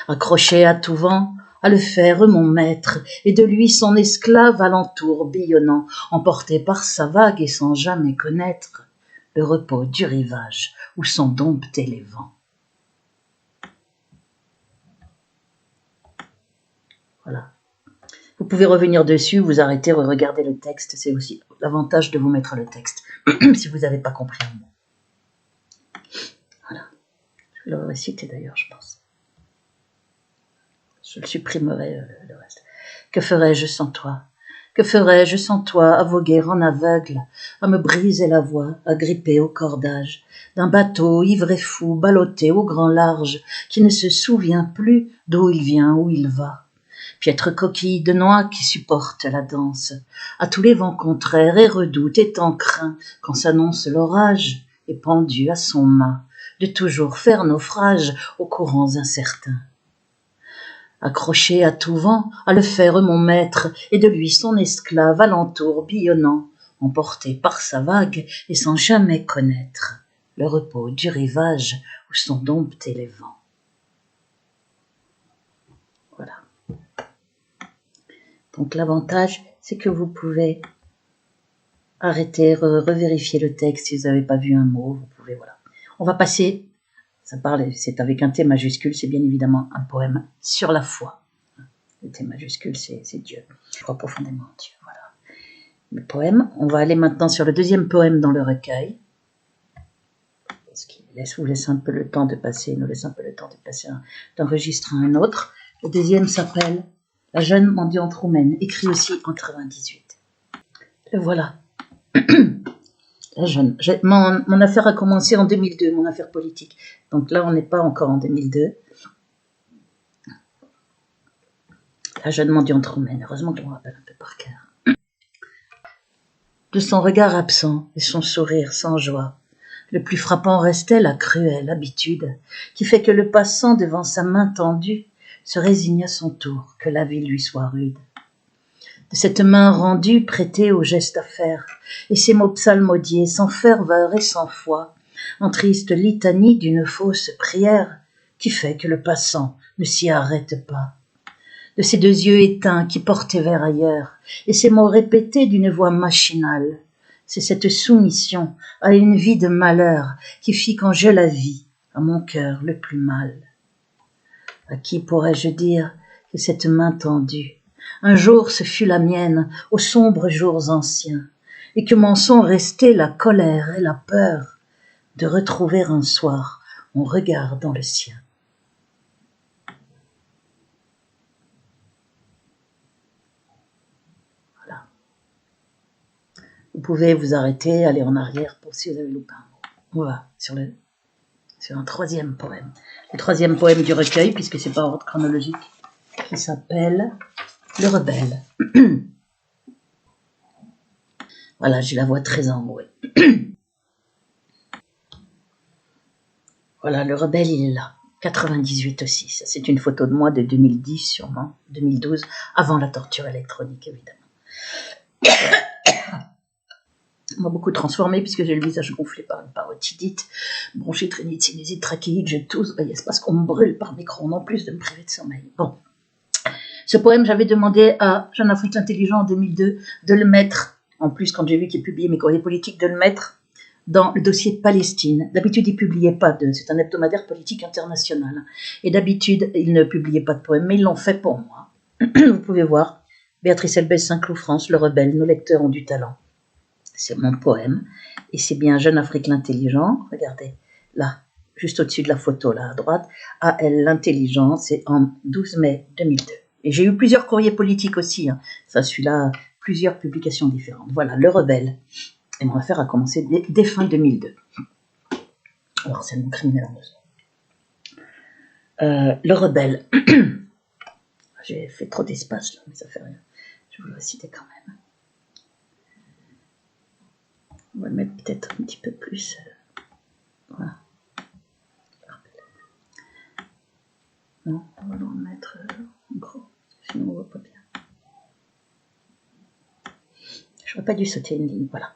Accroché à tout vent, à le faire mon maître, et de lui son esclave alentour billonnant, emporté par sa vague et sans jamais connaître le repos du rivage où sont domptés les vents. Voilà. Vous pouvez revenir dessus, vous arrêter, regarder le texte, c'est aussi l'avantage de vous mettre le texte, si vous n'avez pas compris un mot. Voilà. Je vais le réciter d'ailleurs, je pense. Je le supprimerai le reste. Que ferais-je sans toi? Que ferais-je sans toi, à voguer en aveugle, à me briser la voix, à gripper au cordage d'un bateau ivre et fou, ballotté au grand large, qui ne se souvient plus d'où il vient, où il va. Piètre coquille de noix qui supporte la danse, à tous les vents contraires et redoute étant craint, quand s'annonce l'orage, et pendu à son mât, de toujours faire naufrage aux courants incertains. Accroché à tout vent, à le faire mon maître, et de lui son esclave alentour billonnant, emporté par sa vague et sans jamais connaître le repos du rivage où sont domptés les vents. Voilà. Donc l'avantage, c'est que vous pouvez arrêter, revérifier le texte si vous n'avez pas vu un mot. Vous pouvez, voilà. On va passer, ça parle, c'est avec un T majuscule, c'est bien évidemment un poème sur la foi. Le T majuscule, c'est Dieu. Je crois profondément en Dieu, voilà. Le poème, on va aller maintenant sur le deuxième poème dans le recueil. Parce qu'il vous laisse un peu le temps de passer, nous laisse un peu le temps de passer d'enregistrer un autre. Le deuxième s'appelle La jeune mendiante roumaine, écrit aussi en 98. Le voilà. La jeune. Mon affaire a commencé en 2002, mon affaire politique. Donc là, on n'est pas encore en 2002. La jeune mendiante roumaine. Heureusement qu'on me rappelle un peu par cœur. De son regard absent et son sourire sans joie, le plus frappant restait la cruelle habitude qui fait que le passant devant sa main tendue se résigne à son tour que la vie lui soit rude. De cette main rendue prêtée au geste à faire, et ces mots psalmodiés sans ferveur et sans foi, en triste litanie d'une fausse prière qui fait que le passant ne s'y arrête pas. De ces deux yeux éteints qui portaient vers ailleurs, et ces mots répétés d'une voix machinale, c'est cette soumission à une vie de malheur qui fit quand je la vis à mon cœur le plus mal. À qui pourrais-je dire que cette main tendue, un jour ce fut la mienne aux sombres jours anciens, et que m'en sont restées la colère et la peur de retrouver un soir mon regard dans le sien. Voilà. Vous pouvez vous arrêter, aller en arrière pour si vous avez loupé un mot. On va sur un troisième poème. Le troisième poème du recueil, puisque c'est pas en ordre chronologique, qui s'appelle Le Rebelle. Voilà, j'ai la voix très enrouée. Voilà, Le Rebelle, il est là. 98 aussi. Ça, c'est une photo de moi de 2010 sûrement, 2012, avant la torture électronique, évidemment. Ça m'a beaucoup transformée puisque j'ai le visage gonflé par une parotidite, bronchite, rhinite, sinusite, trachéite, je tousse. C'est parce qu'on me brûle par micro-ondes en plus de me priver de sommeil. Bon. Ce poème, j'avais demandé à Jeune Afrique Intelligent en 2002 de le mettre, en plus quand j'ai vu qu'il publiait mes courriers politiques, de le mettre dans le dossier Palestine. D'habitude, il ne publiait pas c'est un hebdomadaire politique international. Et d'habitude, il ne publiait pas de poèmes, mais ils l'ont fait pour moi. Vous pouvez voir, Béatrice Elbès, Saint-Cloud, France, Le Rebelle, nos lecteurs ont du talent. C'est mon poème, et c'est bien Jeune Afrique l'Intelligent, regardez, là, juste au-dessus de la photo, là, à droite, AL l'Intelligent, c'est en 12 mai 2002. Et j'ai eu plusieurs courriers politiques aussi, hein. Ça, celui-là, plusieurs publications différentes. Voilà, Le Rebelle. Et mon affaire a commencé dès fin 2002. Alors, c'est mon criminel en 2 ans. Le Rebelle. J'ai fait trop d'espace, là, mais ça fait rien. Je vous le citer quand même. On va le mettre peut-être un petit peu plus. Voilà. Non, on va le mettre en gros, sinon on ne voit pas bien. J'aurais pas dû sauter une ligne, voilà.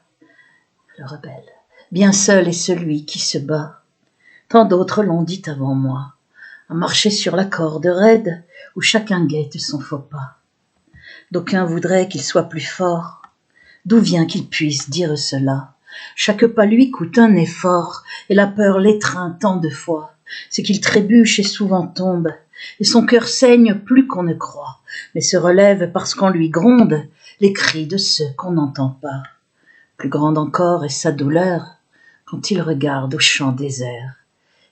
Le Rebelle. Bien seul est celui qui se bat. Tant d'autres l'ont dit avant moi. À marcher sur la corde raide où chacun guette son faux pas. D'aucuns voudraient qu'il soit plus fort. D'où vient qu'il puisse dire cela? Chaque pas lui coûte un effort, et la peur l'étreint tant de fois. C'est qu'il trébuche et souvent tombe, et son cœur saigne plus qu'on ne croit, mais se relève parce qu'on lui gronde les cris de ceux qu'on n'entend pas. Plus grande encore est sa douleur quand il regarde au champ désert,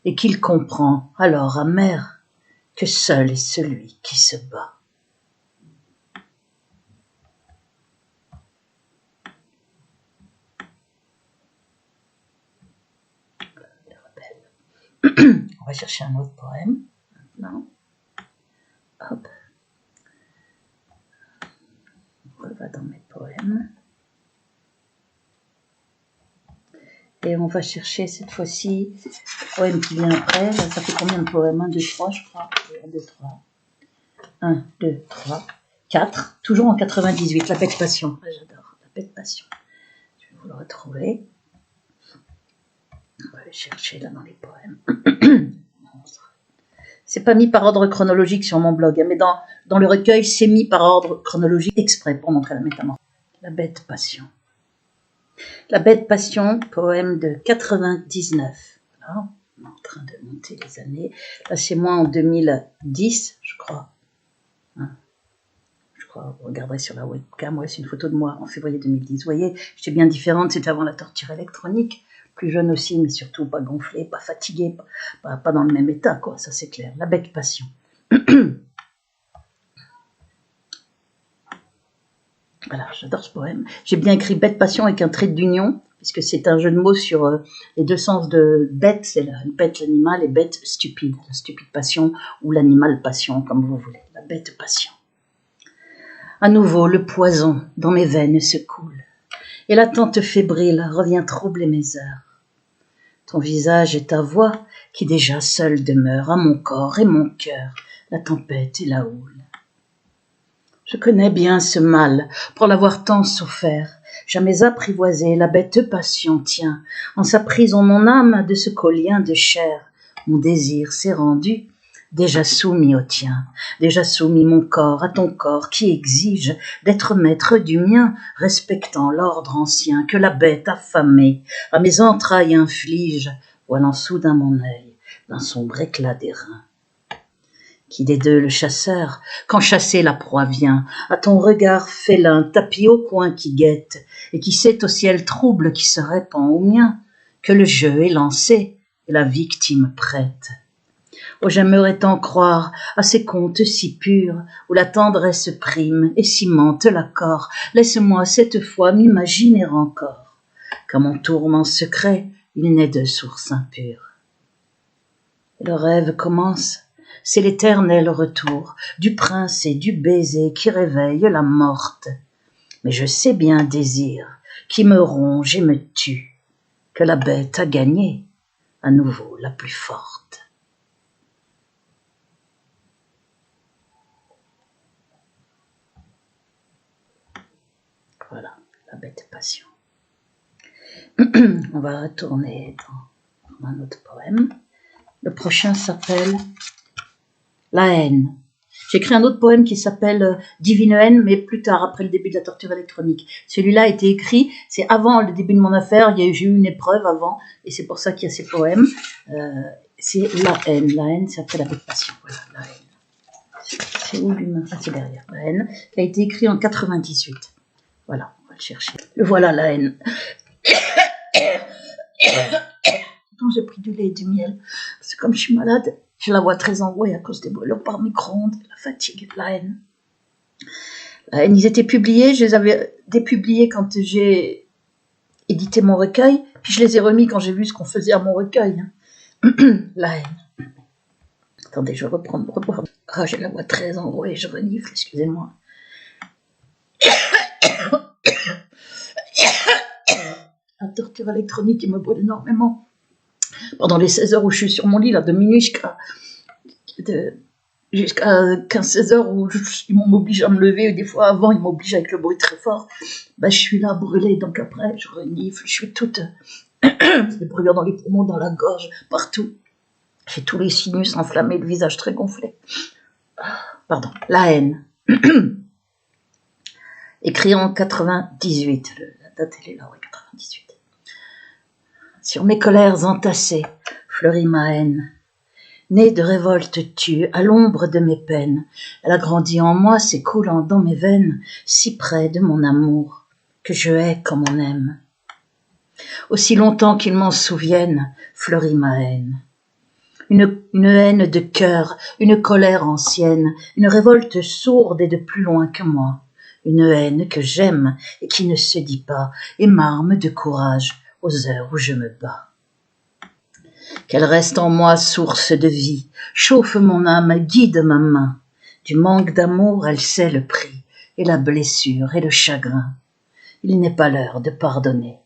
et qu'il comprend, alors amer, que seul est celui qui se bat. On va chercher un autre poème maintenant. Hop. On va dans mes poèmes. Et on va chercher cette fois-ci le poème qui vient après. Là, ça fait combien de poèmes? 1, 2, 3, je crois. 1, 2, 3. 1, 2, 3, 4. Toujours en 98. La paix de passion. Ah, j'adore. La paix de passion. Je vais vous le retrouver. On va le chercher là dans les poèmes. C'est pas mis par ordre chronologique sur mon blog, mais dans le recueil, c'est mis par ordre chronologique exprès pour montrer la métamorphose. La bête passion. La bête passion, poème de 99. Voilà, on est en train de monter les années. Là, c'est moi en 2010, je crois. Je crois, vous regarderez sur la webcam, ouais, c'est une photo de moi en février 2010. Vous voyez, j'étais bien différente, c'était avant la torture électronique. Plus jeune aussi, mais surtout pas gonflée, pas fatiguée, pas dans le même état, quoi, ça c'est clair. La bête passion. Voilà, j'adore ce poème. J'ai bien écrit bête passion avec un trait d'union, puisque c'est un jeu de mots sur les deux sens de bête, c'est la bête l'animal et bête stupide, la stupide passion ou l'animal passion, comme vous voulez, la bête passion. À nouveau, le poison dans mes veines se coule, et l'attente fébrile revient troubler mes heures. Ton visage et ta voix, qui déjà seule demeurent à mon corps et mon cœur, la tempête et la houle. Je connais bien ce mal, pour l'avoir tant souffert, jamais apprivoisé, la bête passion tient, en sa prison mon âme de ce collien de chair, mon désir s'est rendu, déjà soumis au tien, déjà soumis mon corps à ton corps qui exige d'être maître du mien, respectant l'ordre ancien que la bête affamée à mes entrailles inflige, voilant soudain mon œil d'un sombre éclat d'airain. Qui des deux le chasseur, quand chassé la proie vient, à ton regard félin, tapis au coin qui guette, et qui sait au ciel trouble qui se répand au mien, que le jeu est lancé et la victime prête. Oh, j'aimerais tant croire à ces contes si purs, où la tendresse prime et cimente l'accord. Laisse-moi cette fois m'imaginer encore, qu'à mon tourment secret, il n'est de source impure. Et le rêve commence, c'est l'éternel retour du prince et du baiser qui réveille la morte. Mais je sais bien, désir, qui me ronge et me tue, que la bête a gagné, à nouveau la plus forte. Voilà, la bête passion. On va retourner dans un autre poème. Le prochain s'appelle La haine. J'ai écrit un autre poème qui s'appelle Divine haine, mais plus tard, après le début de la torture électronique. Celui-là a été écrit, c'est avant le début de mon affaire, j'ai eu une épreuve avant, et c'est pour ça qu'il y a ces poèmes. C'est La haine. La haine, c'est après la bête passion. Voilà, la haine. C'est où lui-même? C'est derrière. La haine, qui a été écrit en 98. Voilà, on va le chercher. Le voilà, la haine. J'ai pris du lait et du miel, parce que comme je suis malade, j'ai la voix très enrouée à cause des brûlures par micro-ondes, la fatigue, la haine. La haine, ils étaient publiés, je les avais dépubliés quand j'ai édité mon recueil, puis je les ai remis quand j'ai vu ce qu'on faisait à mon recueil. La haine. Attendez, je vais reprendre. Ah, j'ai la voix très enrouée, je renifle, excusez-moi. La torture électronique, il me brûle énormément. Pendant les 16 heures où je suis sur mon lit, là, de minuit jusqu'à 15-16 heures où ils m'obligent à me lever, et des fois avant, ils m'obligent avec le bruit très fort, je suis là brûlée, donc après, je renifle, je suis toute... des brûlures dans les poumons, dans la gorge, partout. J'ai tous les sinus enflammés, le visage très gonflé. Pardon, la haine. Écrit en 98, la date elle est là, ouais, 98. Sur mes colères entassées, fleurit ma haine. Née de révolte tue, à l'ombre de mes peines, elle a grandi en moi, s'écoulant dans mes veines, si près de mon amour, que je hais comme on aime. Aussi longtemps qu'ils m'en souviennent, fleurit ma haine. Une haine de cœur, une colère ancienne, une révolte sourde et de plus loin que moi. Une haine que j'aime et qui ne se dit pas, et m'arme de courage aux heures où je me bats. Qu'elle reste en moi source de vie, chauffe mon âme, guide ma main. Du manque d'amour, elle sait le prix, et la blessure et le chagrin. Il n'est pas l'heure de pardonner.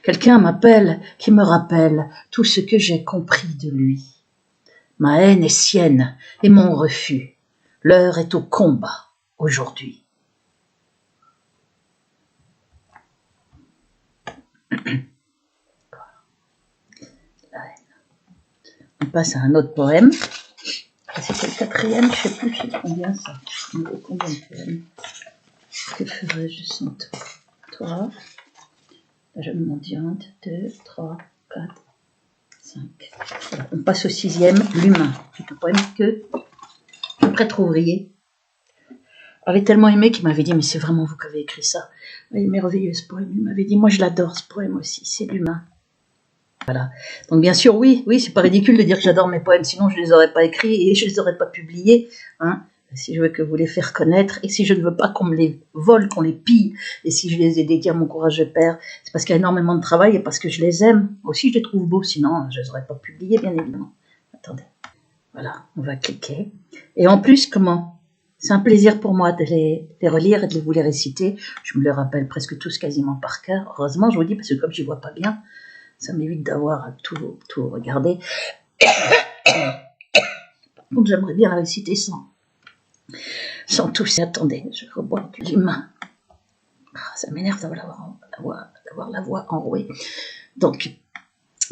Quelqu'un m'appelle, qui me rappelle tout ce que j'ai compris de lui. Ma haine est sienne, et mon refus. L'heure est au combat, aujourd'hui. On passe à un autre poème. quatrième, je sais plus c'est combien ça. Combien de poèmes? Que ferais-je sans toi? La jeune mendiante, 2, 3, 4, 5. Voilà. On passe au 6e, l'humain. C'est un poème que le prêtre ouvrier avait tellement aimé qu'il m'avait dit, mais c'est vraiment vous qui avez écrit ça. Il est merveilleux ce poème. Il m'avait dit, moi je l'adore ce poème aussi, c'est l'humain. Voilà. Donc bien sûr, oui, c'est pas ridicule de dire que j'adore mes poèmes, sinon je les aurais pas écrits et je les aurais pas publiés. Hein. Si je veux que vous les faire connaître et si je ne veux pas qu'on me les vole, qu'on les pille, et si je les ai dédiés à mon courageux père, c'est parce qu'il y a énormément de travail et parce que je les aime. Aussi, je les trouve beaux, sinon je les aurais pas publiés, bien évidemment. Attendez. Voilà, on va cliquer. Et en plus, comment? C'est un plaisir pour moi de les relire et de vous les réciter. Je me les rappelle presque tous quasiment par cœur. Heureusement, je vous dis, parce que comme je n'y vois pas bien, ça m'évite d'avoir tout regardé. Par contre, j'aimerais bien la réciter sans tous. Attendez, je rebois l'humain. Ça m'énerve d'avoir la voix enrouée. Donc,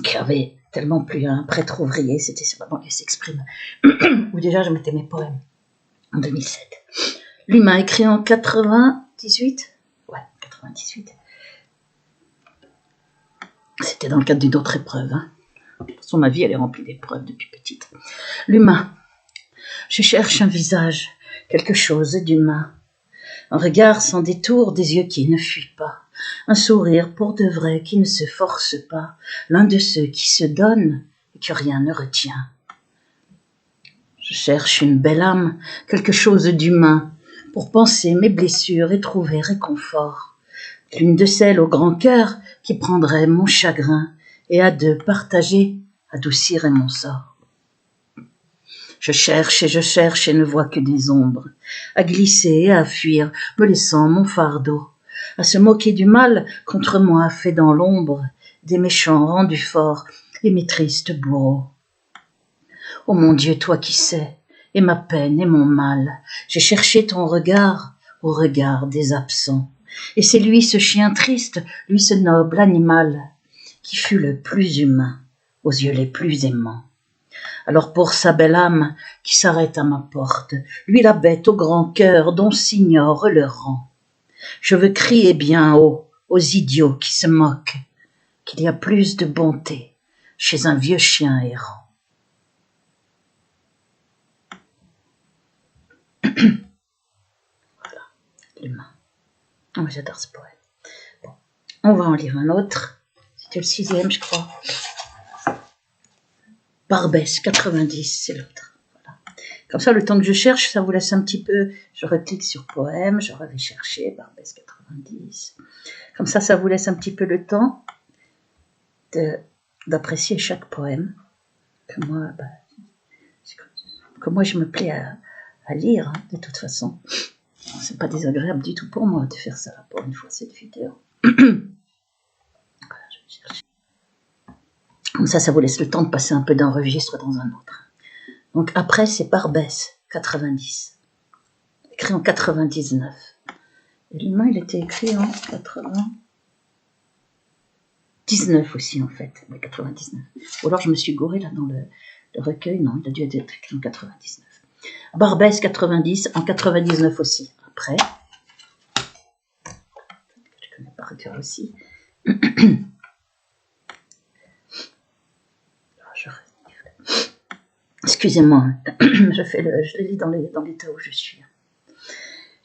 qui avait tellement plu à un prêtre ouvrier, c'était vraiment qu'il s'exprime. Où déjà, je mettais mes poèmes en 2007. L'humain, écrit en 98. Ouais, 98. C'était dans le cadre d'une autre épreuve. Hein. De toute façon, ma vie, elle est remplie d'épreuves depuis petite. L'humain. Je cherche un visage, quelque chose d'humain. Un regard sans détour, des yeux qui ne fuient pas. Un sourire pour de vrai qui ne se force pas. L'un de ceux qui se donnent et que rien ne retient. Je cherche une belle âme, quelque chose d'humain, pour penser mes blessures et trouver réconfort. L'une de celles au grand cœur qui prendrait mon chagrin et à deux partager, adoucirait mon sort. Je cherche et ne vois que des ombres, à glisser et à fuir, me laissant mon fardeau, à se moquer du mal contre moi fait dans l'ombre, des méchants rendus forts et mes tristes bourreaux. Ô mon Dieu, toi qui sais, et ma peine et mon mal, j'ai cherché ton regard au regard des absents, et c'est lui ce chien triste, lui ce noble animal, qui fut le plus humain, aux yeux les plus aimants. Alors pour sa belle âme qui s'arrête à ma porte, lui la bête au grand cœur dont s'ignore le rang, je veux crier bien haut aux idiots qui se moquent qu'il y a plus de bonté chez un vieux chien errant. Voilà, l'humain. Oh, j'adore ce poème. Bon, on va en lire un autre. C'était le 6e, je crois. Barbès, 90, c'est l'autre. Voilà. Comme ça, le temps que je cherche, ça vous laisse un petit peu... Je reclique sur poème, je vais chercher Barbès 90. Comme ça vous laisse un petit peu le temps d'apprécier chaque poème que moi je me plais à lire, hein, de toute façon. C'est pas désagréable du tout pour moi de faire ça pour une fois cette vidéo. Voilà, je vais chercher. Comme ça vous laisse le temps de passer un peu d'un registre dans un autre. Donc après, c'est Barbès, 90. Écrit en 99. Et l'humain, il était écrit en 99 aussi, en fait. Mais 99. Ou alors je me suis gourée là dans le recueil. Non, il a dû être écrit en 99. Barbès, 90, en 99 aussi. Après, je connais par cœur aussi. Excusez-moi, je les lis dans l'état où je suis.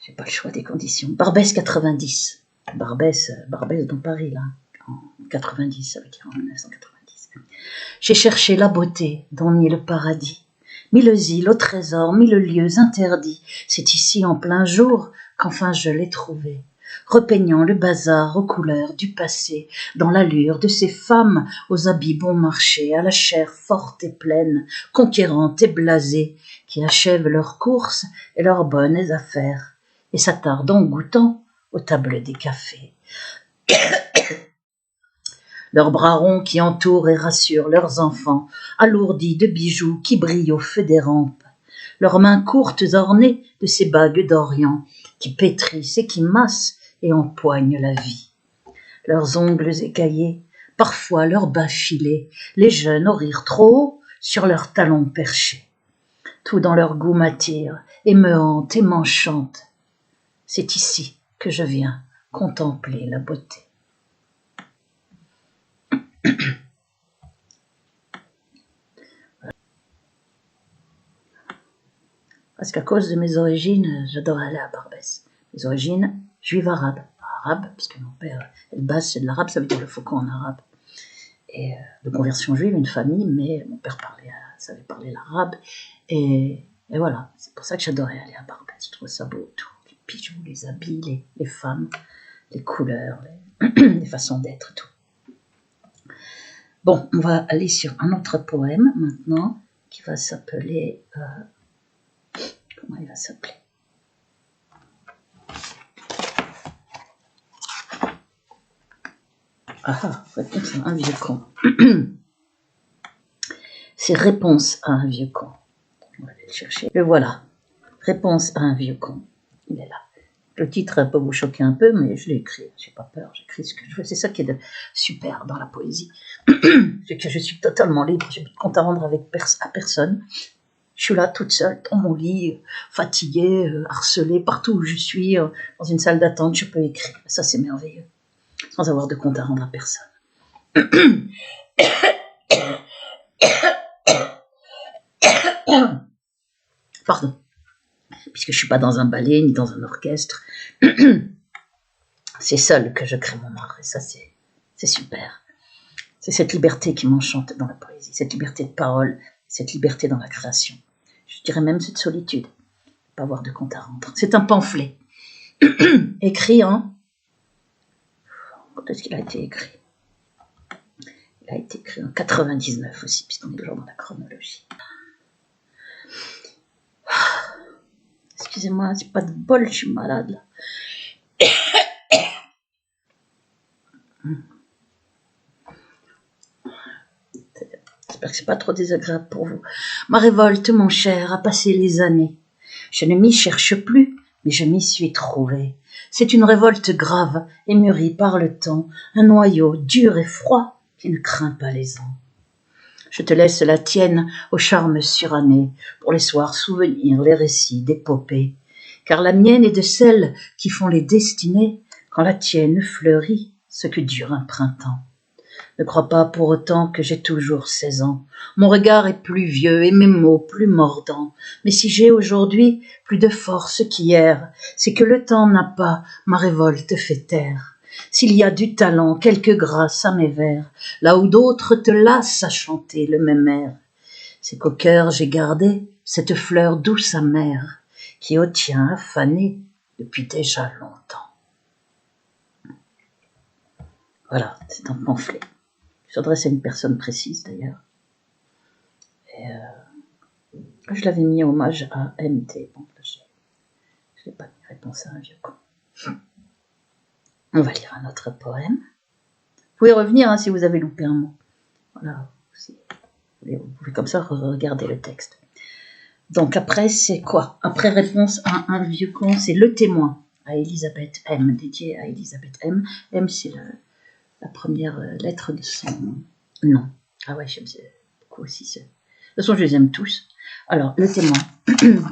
J'ai pas le choix des conditions. Barbès 90. Barbès dans Paris, là, en 90, ça veut dire en 1990. J'ai cherché la beauté dans mille paradis, mille îles au trésor, mille lieux interdits. C'est ici en plein jour qu'enfin je l'ai trouvée, repeignant le bazar aux couleurs du passé, dans l'allure de ces femmes aux habits bon marché, à la chair forte et pleine, conquérantes et blasées, qui achèvent leurs courses et leurs bonnes affaires, et s'attardent en goûtant aux tables des cafés. Leurs bras ronds qui entourent et rassurent leurs enfants, alourdis de bijoux qui brillent au feu des rampes, leurs mains courtes ornées de ces bagues d'Orient, qui pétrissent et qui massent et empoignent la vie. Leurs ongles écaillés, parfois leurs bas filés, les jeunes au rire trop haut sur leurs talons perchés. Tout dans leur goût m'attire et me hante et m'enchante. C'est ici que je viens contempler la beauté. Parce qu'à cause de mes origines, j'adore aller à Barbès. Mes origines juives arabes. Parce que mon père, El Bas, c'est de l'arabe, ça veut dire le faucon en arabe. Et de conversion juive, une famille, mais mon père savait parler l'arabe. Et voilà, c'est pour ça que j'adorais aller à Barbès. Je trouve ça beau, tout. Les bijoux, les habits, les femmes, les couleurs, les façons d'être, tout. Bon, on va aller sur un autre poème maintenant, qui va s'appeler... comment il va s'appeler? Réponse à un vieux con. C'est Réponse à un vieux con. On va aller le chercher. Le voilà. Réponse à un vieux con. Il est là. Le titre peut vous choquer un peu, mais je l'ai écrit. J'ai pas peur, j'écris ce que je veux. C'est ça qui est de super dans la poésie. C'est que je suis totalement libre. J'ai plus de compte à rendre à personne. Je suis là toute seule, dans mon lit, fatiguée, harcelée, partout où je suis, dans une salle d'attente, je peux écrire. Ça, c'est merveilleux. Sans avoir de compte à rendre à personne. Pardon. Puisque je ne suis pas dans un ballet, ni dans un orchestre. C'est seul que je crée mon art. Et ça, c'est super. C'est cette liberté qui m'enchante dans la poésie. Cette liberté de parole, cette liberté dans la création. Je dirais même cette solitude. Pas avoir de compte à rendre. C'est un pamphlet. Écrit en... Quand est-ce qu'il a été écrit? Il a été écrit en 99 aussi, puisqu'on est toujours dans la chronologie. Excusez-moi, c'est pas de bol, je suis malade là. J'espère que c'est pas trop désagréable pour vous. Ma révolte, mon cher, a passé les années. Je ne m'y cherche plus, mais je m'y suis trouvé. C'est une révolte grave et mûrie par le temps, un noyau dur et froid qui ne craint pas les ans. Je te laisse la tienne au charme suranné, pour les soirs souvenirs, les récits d'épopées, car la mienne est de celles qui font les destinées, quand la tienne fleurit ce que dure un printemps. Ne crois pas pour autant que j'ai toujours 16 ans. Mon regard est plus vieux et mes mots plus mordants. Mais si j'ai aujourd'hui plus de force qu'hier, c'est que le temps n'a pas ma révolte fait taire. S'il y a du talent, quelque grâce à mes vers, là où d'autres te lassent à chanter le même air, c'est qu'au cœur j'ai gardé cette fleur douce amère, qui au tien a fané depuis déjà longtemps. Voilà, c'est un pamphlet. Je s'adresse à une personne précise d'ailleurs. Et je l'avais mis en hommage à MT. Bon, je n'ai pas mis Réponse à un vieux con. On va lire un autre poème. Vous pouvez revenir si vous avez loupé un mot. Voilà, vous pouvez comme ça regarder le texte. Donc après, c'est quoi? Après Réponse à un vieux con, c'est Le Témoin à Elisabeth M, dédié à Elisabeth M. M, c'est la première lettre de son nom. Ah ouais, j'aime beaucoup aussi. De toute façon, je les aime tous. Alors, Le Témoin,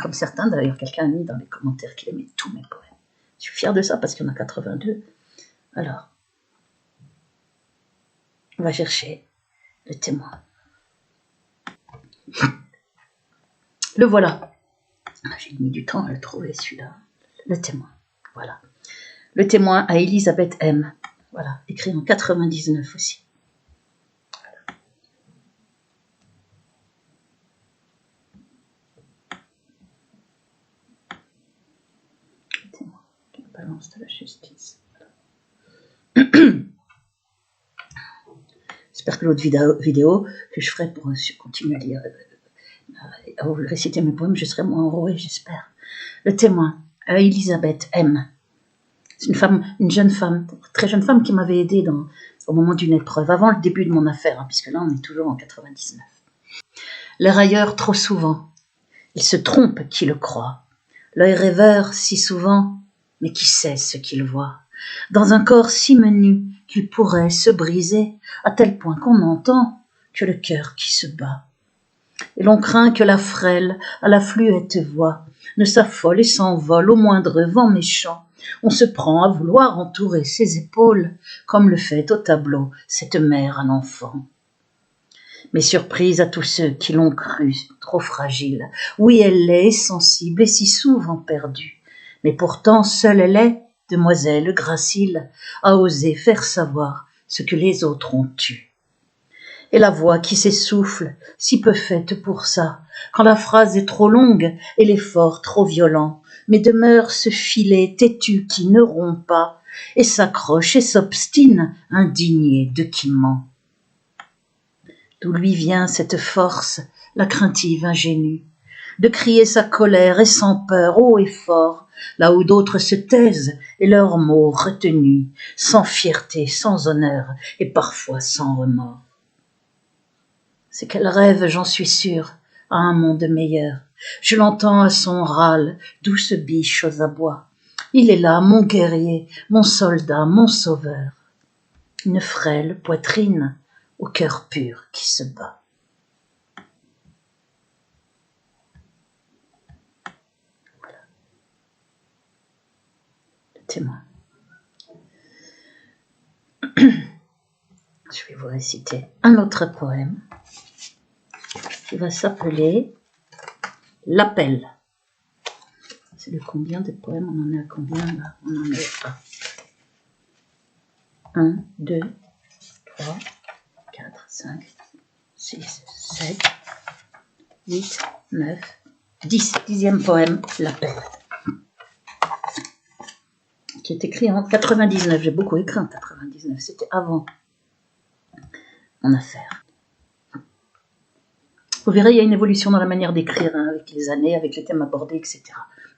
comme certains, d'ailleurs, quelqu'un a mis dans les commentaires qu'il aimait tous mes poèmes. Je suis fière de ça parce qu'il y en a 82. Alors, on va chercher Le Témoin. Le voilà. J'ai mis du temps à le trouver, celui-là. Le Témoin. Voilà. Le Témoin à Elisabeth M. Voilà, écrit en 99 aussi. Voilà. Le Témoin, la balance de la justice. Voilà. J'espère que l'autre vidéo que je ferai pour continuer à lire, à vous réciter mes poèmes, je serai moins enrouée, j'espère. Le Témoin à Elisabeth M. C'est une jeune femme, très jeune femme qui m'avait aidée au moment d'une épreuve, avant le début de mon affaire, puisque là on est toujours en 99. Les railleurs trop souvent, ils se trompent qui le croient. L'œil rêveur si souvent, mais qui sait ce qu'il voit. Dans un corps si menu qu'il pourrait se briser, à tel point qu'on entend que le cœur qui se bat. Et l'on craint que la frêle, à la fluette voix, ne s'affole et s'envole au moindre vent méchant. On se prend à vouloir entourer ses épaules, comme le fait au tableau cette mère à l'enfant. Mais surprise à tous ceux qui l'ont crue trop fragile, oui elle l'est sensible et si souvent perdue, mais pourtant seule elle est, demoiselle gracile, à oser faire savoir ce que les autres ont eu. Et la voix qui s'essouffle, si peu faite pour ça, quand la phrase est trop longue et l'effort trop violent, mais demeure ce filet têtu qui ne rompt pas, et s'accroche et s'obstine, indigné de qui ment. D'où lui vient cette force, la craintive ingénue, de crier sa colère et sans peur, haut et fort, là où d'autres se taisent et leurs mots retenus, sans fierté, sans honneur et parfois sans remords. C'est qu'elle rêve, j'en suis sûre, à un monde meilleur. Je l'entends à son râle, douce biche aux abois. Il est là, mon guerrier, mon soldat, mon sauveur. Une frêle poitrine au cœur pur qui se bat. Voilà. Le témoin. Je vais vous réciter un autre poème qui va s'appeler L'appel. C'est le combien de poèmes? On en est à combien là? On en est à 1, 2, 3, 4, 5, 6, 7, 8, 9, 10. 10e poème, L'appel. Qui est écrit en 99. J'ai beaucoup écrit en 99. C'était avant mon affaire. Vous verrez, il y a une évolution dans la manière d'écrire, hein, avec les années, avec les thèmes abordés, etc.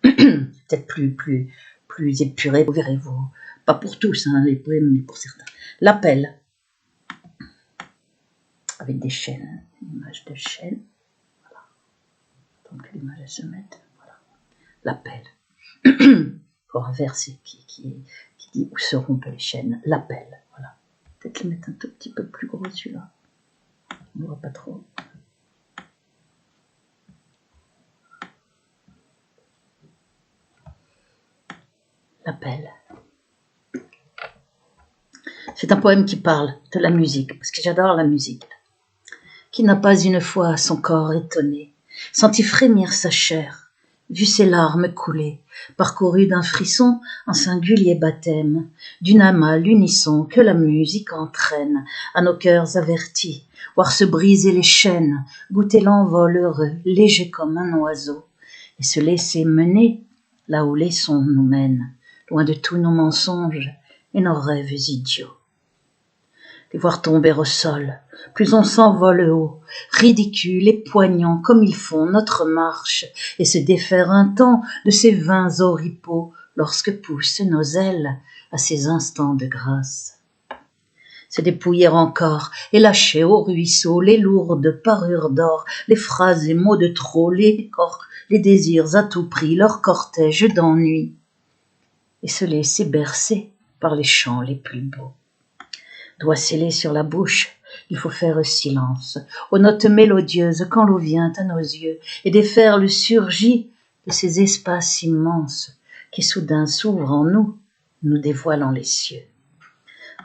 Peut-être plus épuré, vous verrez, vous. Pas pour tous, hein, les poèmes, mais pour certains. L'appel. Avec des chaînes, une image de chaîne. Voilà. Donc l'image se mette. Voilà. L'appel. Pour un verset qui dit où se rompent les chaînes. L'appel. Voilà. Peut-être le mettre un tout petit peu plus gros celui-là. On ne voit pas trop. L'appel. C'est un poème qui parle de la musique, parce que j'adore la musique. Qui n'a pas une fois son corps étonné, senti frémir sa chair, vu ses larmes couler, parcouru d'un frisson un singulier baptême, d'une âme à l'unisson que la musique entraîne à nos cœurs avertis, voir se briser les chaînes, goûter l'envol heureux, léger comme un oiseau, et se laisser mener là où les sons nous mènent, loin de tous nos mensonges et nos rêves idiots. Les voir tomber au sol, plus on s'envole haut, ridicule et poignant comme ils font notre marche, et se défaire un temps de ces vains oripeaux lorsque poussent nos ailes à ces instants de grâce. Se dépouiller encore et lâcher au ruisseau les lourdes parures d'or, les phrases et mots de trop, les désirs à tout prix, leur cortège d'ennui, et se laisser bercer par les chants les plus beaux. Doigts scellés sur la bouche, il faut faire silence aux notes mélodieuses quand l'eau vient à nos yeux et défaire le surgit de ces espaces immenses qui soudain s'ouvrent en nous, nous dévoilant les cieux.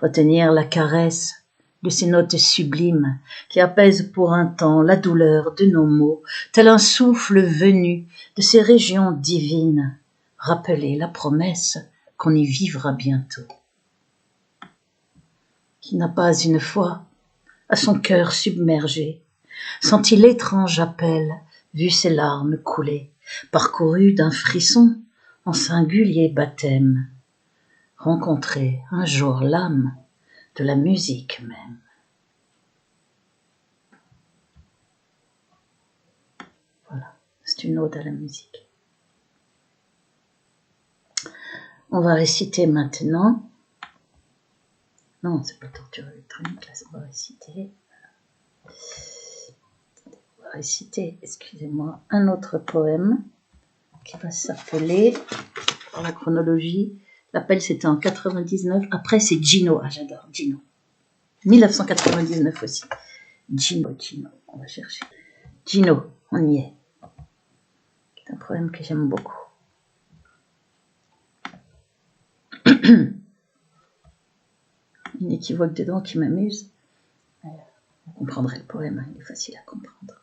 Retenir la caresse de ces notes sublimes qui apaisent pour un temps la douleur de nos maux, tel un souffle venu de ces régions divines, rappeler la promesse qu'on y vivra bientôt. Qui n'a pas une fois, à son cœur submergé, senti l'étrange appel, vu ses larmes couler, parcouru d'un frisson en singulier baptême, rencontré un jour l'âme de la musique même. Voilà, c'est une ode à la musique. On va réciter maintenant. Non, c'est pas torture électronique, là, on va réciter, excusez-moi, un autre poème qui va s'appeler, par la chronologie, l'appel c'était en 99, après c'est Gino, ah j'adore, Gino. 1999 aussi. Gino, on va chercher. Gino, on y est. C'est un poème que j'aime beaucoup. Une équivoque dedans qui m'amuse. Vous comprendrez le poème, hein, il est facile à comprendre.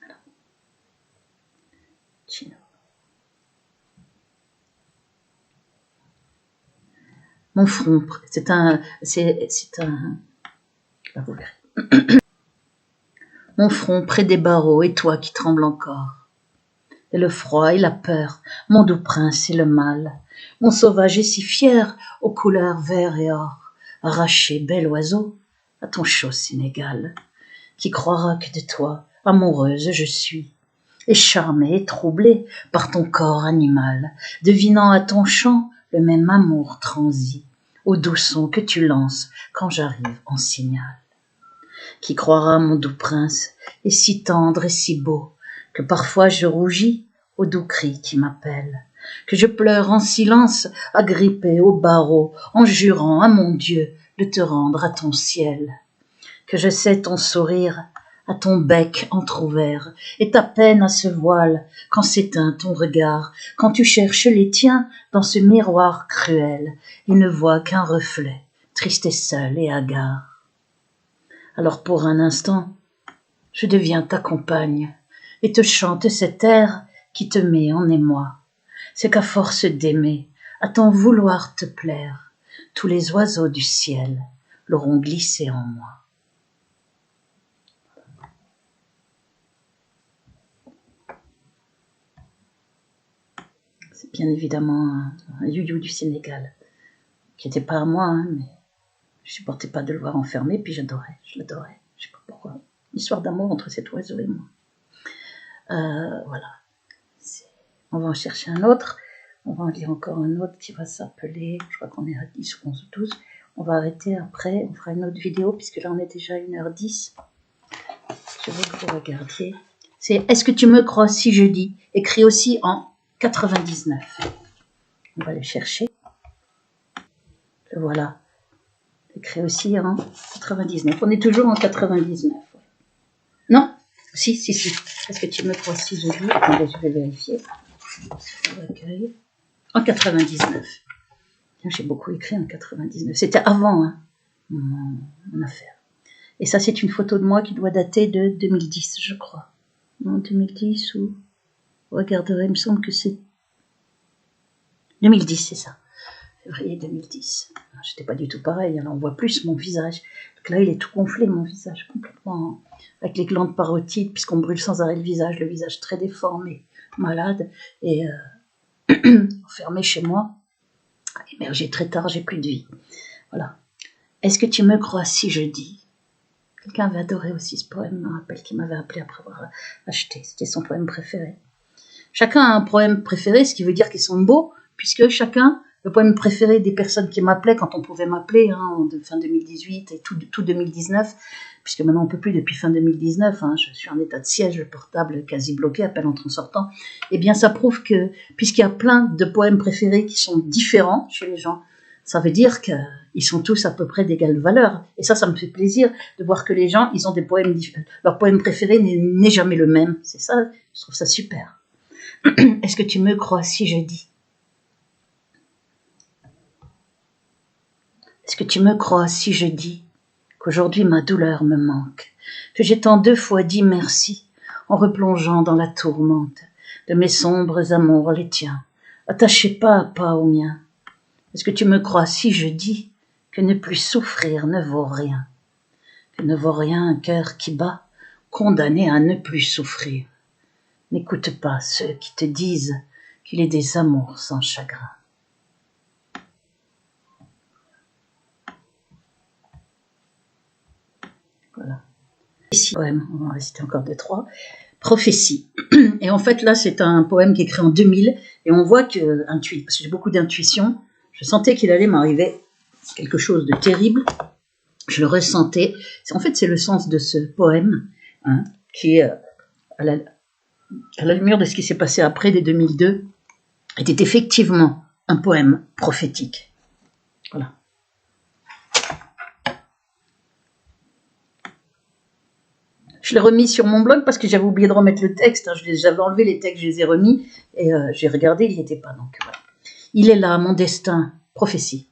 Alors. Gino. Mon front, c'est un, vous verrez. Mon front près des barreaux, et toi qui trembles encore. Et le froid et la peur, mon doux prince et le mal. Mon sauvage est si fier, aux couleurs vert et or. Arraché, bel oiseau, à ton chaud Sénégal. Qui croira que de toi, amoureuse, je suis. Et charmée et troublée par ton corps animal, devinant à ton chant le même amour transi, au doux son que tu lances quand j'arrive en signal. Qui croira, mon doux prince, est si tendre et si beau, que parfois je rougis au doux cri qui m'appelle, que je pleure en silence, agrippée au barreau, en jurant à mon Dieu de te rendre à ton ciel, que je sais ton sourire à ton bec entr'ouvert, et ta peine à ce voile quand s'éteint ton regard, quand tu cherches les tiens dans ce miroir cruel, et ne vois qu'un reflet, triste et seul et hagard. Alors pour un instant, je deviens ta compagne, et te chante cet air qui te met en émoi. C'est qu'à force d'aimer, à t'en vouloir te plaire, tous les oiseaux du ciel l'auront glissé en moi. C'est bien évidemment un you-you du Sénégal, qui n'était pas à moi, hein, mais je supportais pas de le voir enfermé, puis j'adorais, je l'adorais, je sais pas pourquoi. Histoire d'amour entre cet oiseau et moi. Voilà. On va en chercher un autre. On va en lire encore un autre qui va s'appeler, je crois qu'on est à 10 ou 11 ou 12. On va arrêter après, on fera une autre vidéo, puisque là on est déjà à 1h10. Je veux que vous regardiez. C'est « Est-ce que tu me crois si je dis ?» écrit aussi en 99. On va le chercher. Le voilà. Écrit aussi en 99. On est toujours en 99. Non? Si. Est-ce que tu me crois si je dis? Attendez, je vais vérifier. En 99. J'ai beaucoup écrit en 99. C'était avant hein, mon affaire. Et ça, c'est une photo de moi qui doit dater de 2010, je crois. Non, 2010 ou... Regardez, il me semble que c'est... 2010, c'est ça. Février 2010. J'étais pas du tout pareil, alors on voit plus mon visage. Donc là, il est tout gonflé, mon visage, complètement... Avec les glandes parotides, puisqu'on brûle sans arrêt le visage très déformé, malade, et enfermé chez moi. Émergé très tard, j'ai plus de vie. Voilà. Est-ce que tu me crois si je dis? Quelqu'un avait adoré aussi ce poème, je me rappelle qu'il m'avait appelé après avoir acheté. C'était son poème préféré. Chacun a un poème préféré, ce qui veut dire qu'ils sont beaux, puisque chacun, le poème préféré des personnes qui m'appelaient, quand on pouvait m'appeler, hein, fin 2018 et tout 2019, puisque maintenant on ne peut plus depuis fin 2019, hein, je suis en état de siège, le portable quasi bloqué, appel entrant sortant, eh bien ça prouve que, puisqu'il y a plein de poèmes préférés qui sont différents chez les gens, ça veut dire qu'ils sont tous à peu près d'égale valeur. Et ça me fait plaisir de voir que les gens, ils ont des poèmes différents. Leur poème préféré n'est jamais le même. C'est ça, je trouve ça super. Est-ce que tu me crois si je dis? Est-ce que tu me crois si je dis qu'aujourd'hui ma douleur me manque, que j'ai tant 2 fois dit merci en replongeant dans la tourmente de mes sombres amours les tiens, attachés pas à pas aux miens? Est-ce que tu me crois si je dis que ne plus souffrir ne vaut rien, que ne vaut rien un cœur qui bat, condamné à ne plus souffrir? N'écoute pas ceux qui te disent qu'il est des amours sans chagrin. Voilà. Poème, on va en réciter encore 2-3. Prophétie. Et en fait, là, c'est un poème qui est écrit en 2000, et on voit que, parce que j'ai beaucoup d'intuition, je sentais qu'il allait m'arriver quelque chose de terrible. Je le ressentais. En fait, c'est le sens de ce poème, hein, qui est à la lumière de ce qui s'est passé après, dès 2002, était effectivement un poème prophétique. Voilà. Je l'ai remis sur mon blog parce que j'avais oublié de remettre le texte. J'avais enlevé les textes, je les ai remis et j'ai regardé, il n'y était pas. Donc voilà. Il est là, mon destin, prophétie.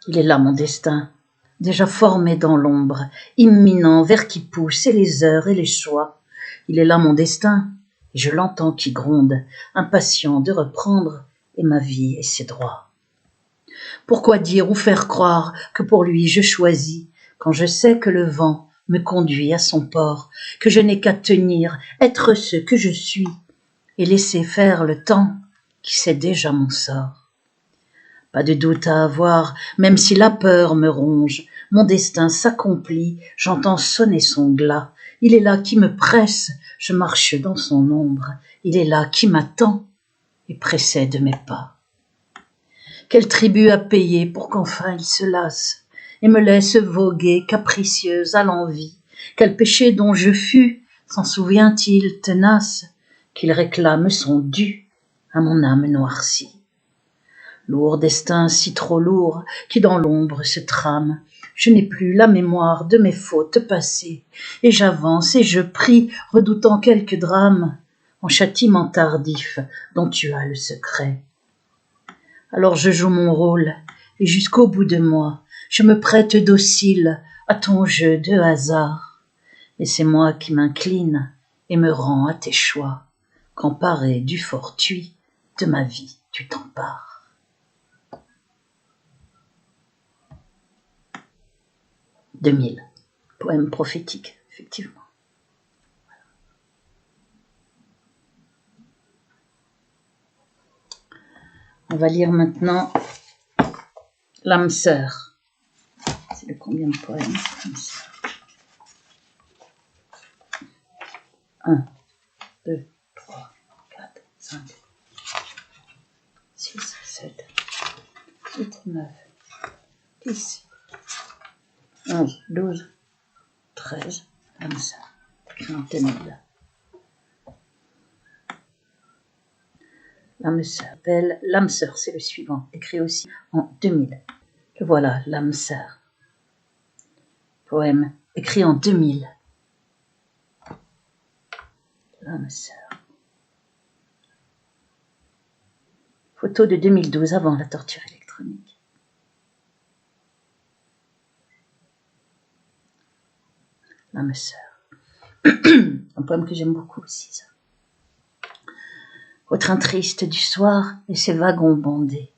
Il est là, mon destin, déjà formé dans l'ombre, imminent, vers qui pousse, et les heures et les choix. Il est là, mon destin, et je l'entends qui gronde, impatient de reprendre, et ma vie et ses droits. Pourquoi dire ou faire croire que pour lui je choisis, quand je sais que le vent me conduit à son port, que je n'ai qu'à tenir, être ce que je suis, et laisser faire le temps qui sait déjà mon sort. Pas de doute à avoir, même si la peur me ronge, mon destin s'accomplit, j'entends sonner son glas. Il est là qui me presse, je marche dans son ombre, il est là qui m'attend et précède mes pas. Quel tribut à payer pour qu'enfin il se lasse et me laisse voguer capricieuse à l'envie? Quel péché dont je fus, s'en souvient-il tenace, qu'il réclame son dû à mon âme noircie? Lourd destin si trop lourd qui dans l'ombre se trame, je n'ai plus la mémoire de mes fautes passées, et j'avance et je prie, redoutant quelque drame, en châtiment tardif dont tu as le secret. Alors je joue mon rôle, et jusqu'au bout de moi, je me prête docile à ton jeu de hasard. Et c'est moi qui m'incline et me rends à tes choix, qu'emparé du fortuit de ma vie tu t'empares. 2000, poème prophétique, effectivement. On va lire maintenant L'âme sœur. C'est le combien de poèmes, l'âme sœur? 1, 2, 3, 4, 5, 6, 7, 8, 9, 10, 11, 12, 13, l'âme sœur. Écrit en 2000. L'âme sœur. L'âme sœur, c'est le suivant, écrit aussi en 2000. Le voilà, l'âme sœur. Poème écrit en 2000. L'âme sœur. Photo de 2012, avant la torture électronique. L'âme sœur. Un poème que j'aime beaucoup aussi, ça. Au train triste du soir et ses wagons bondés,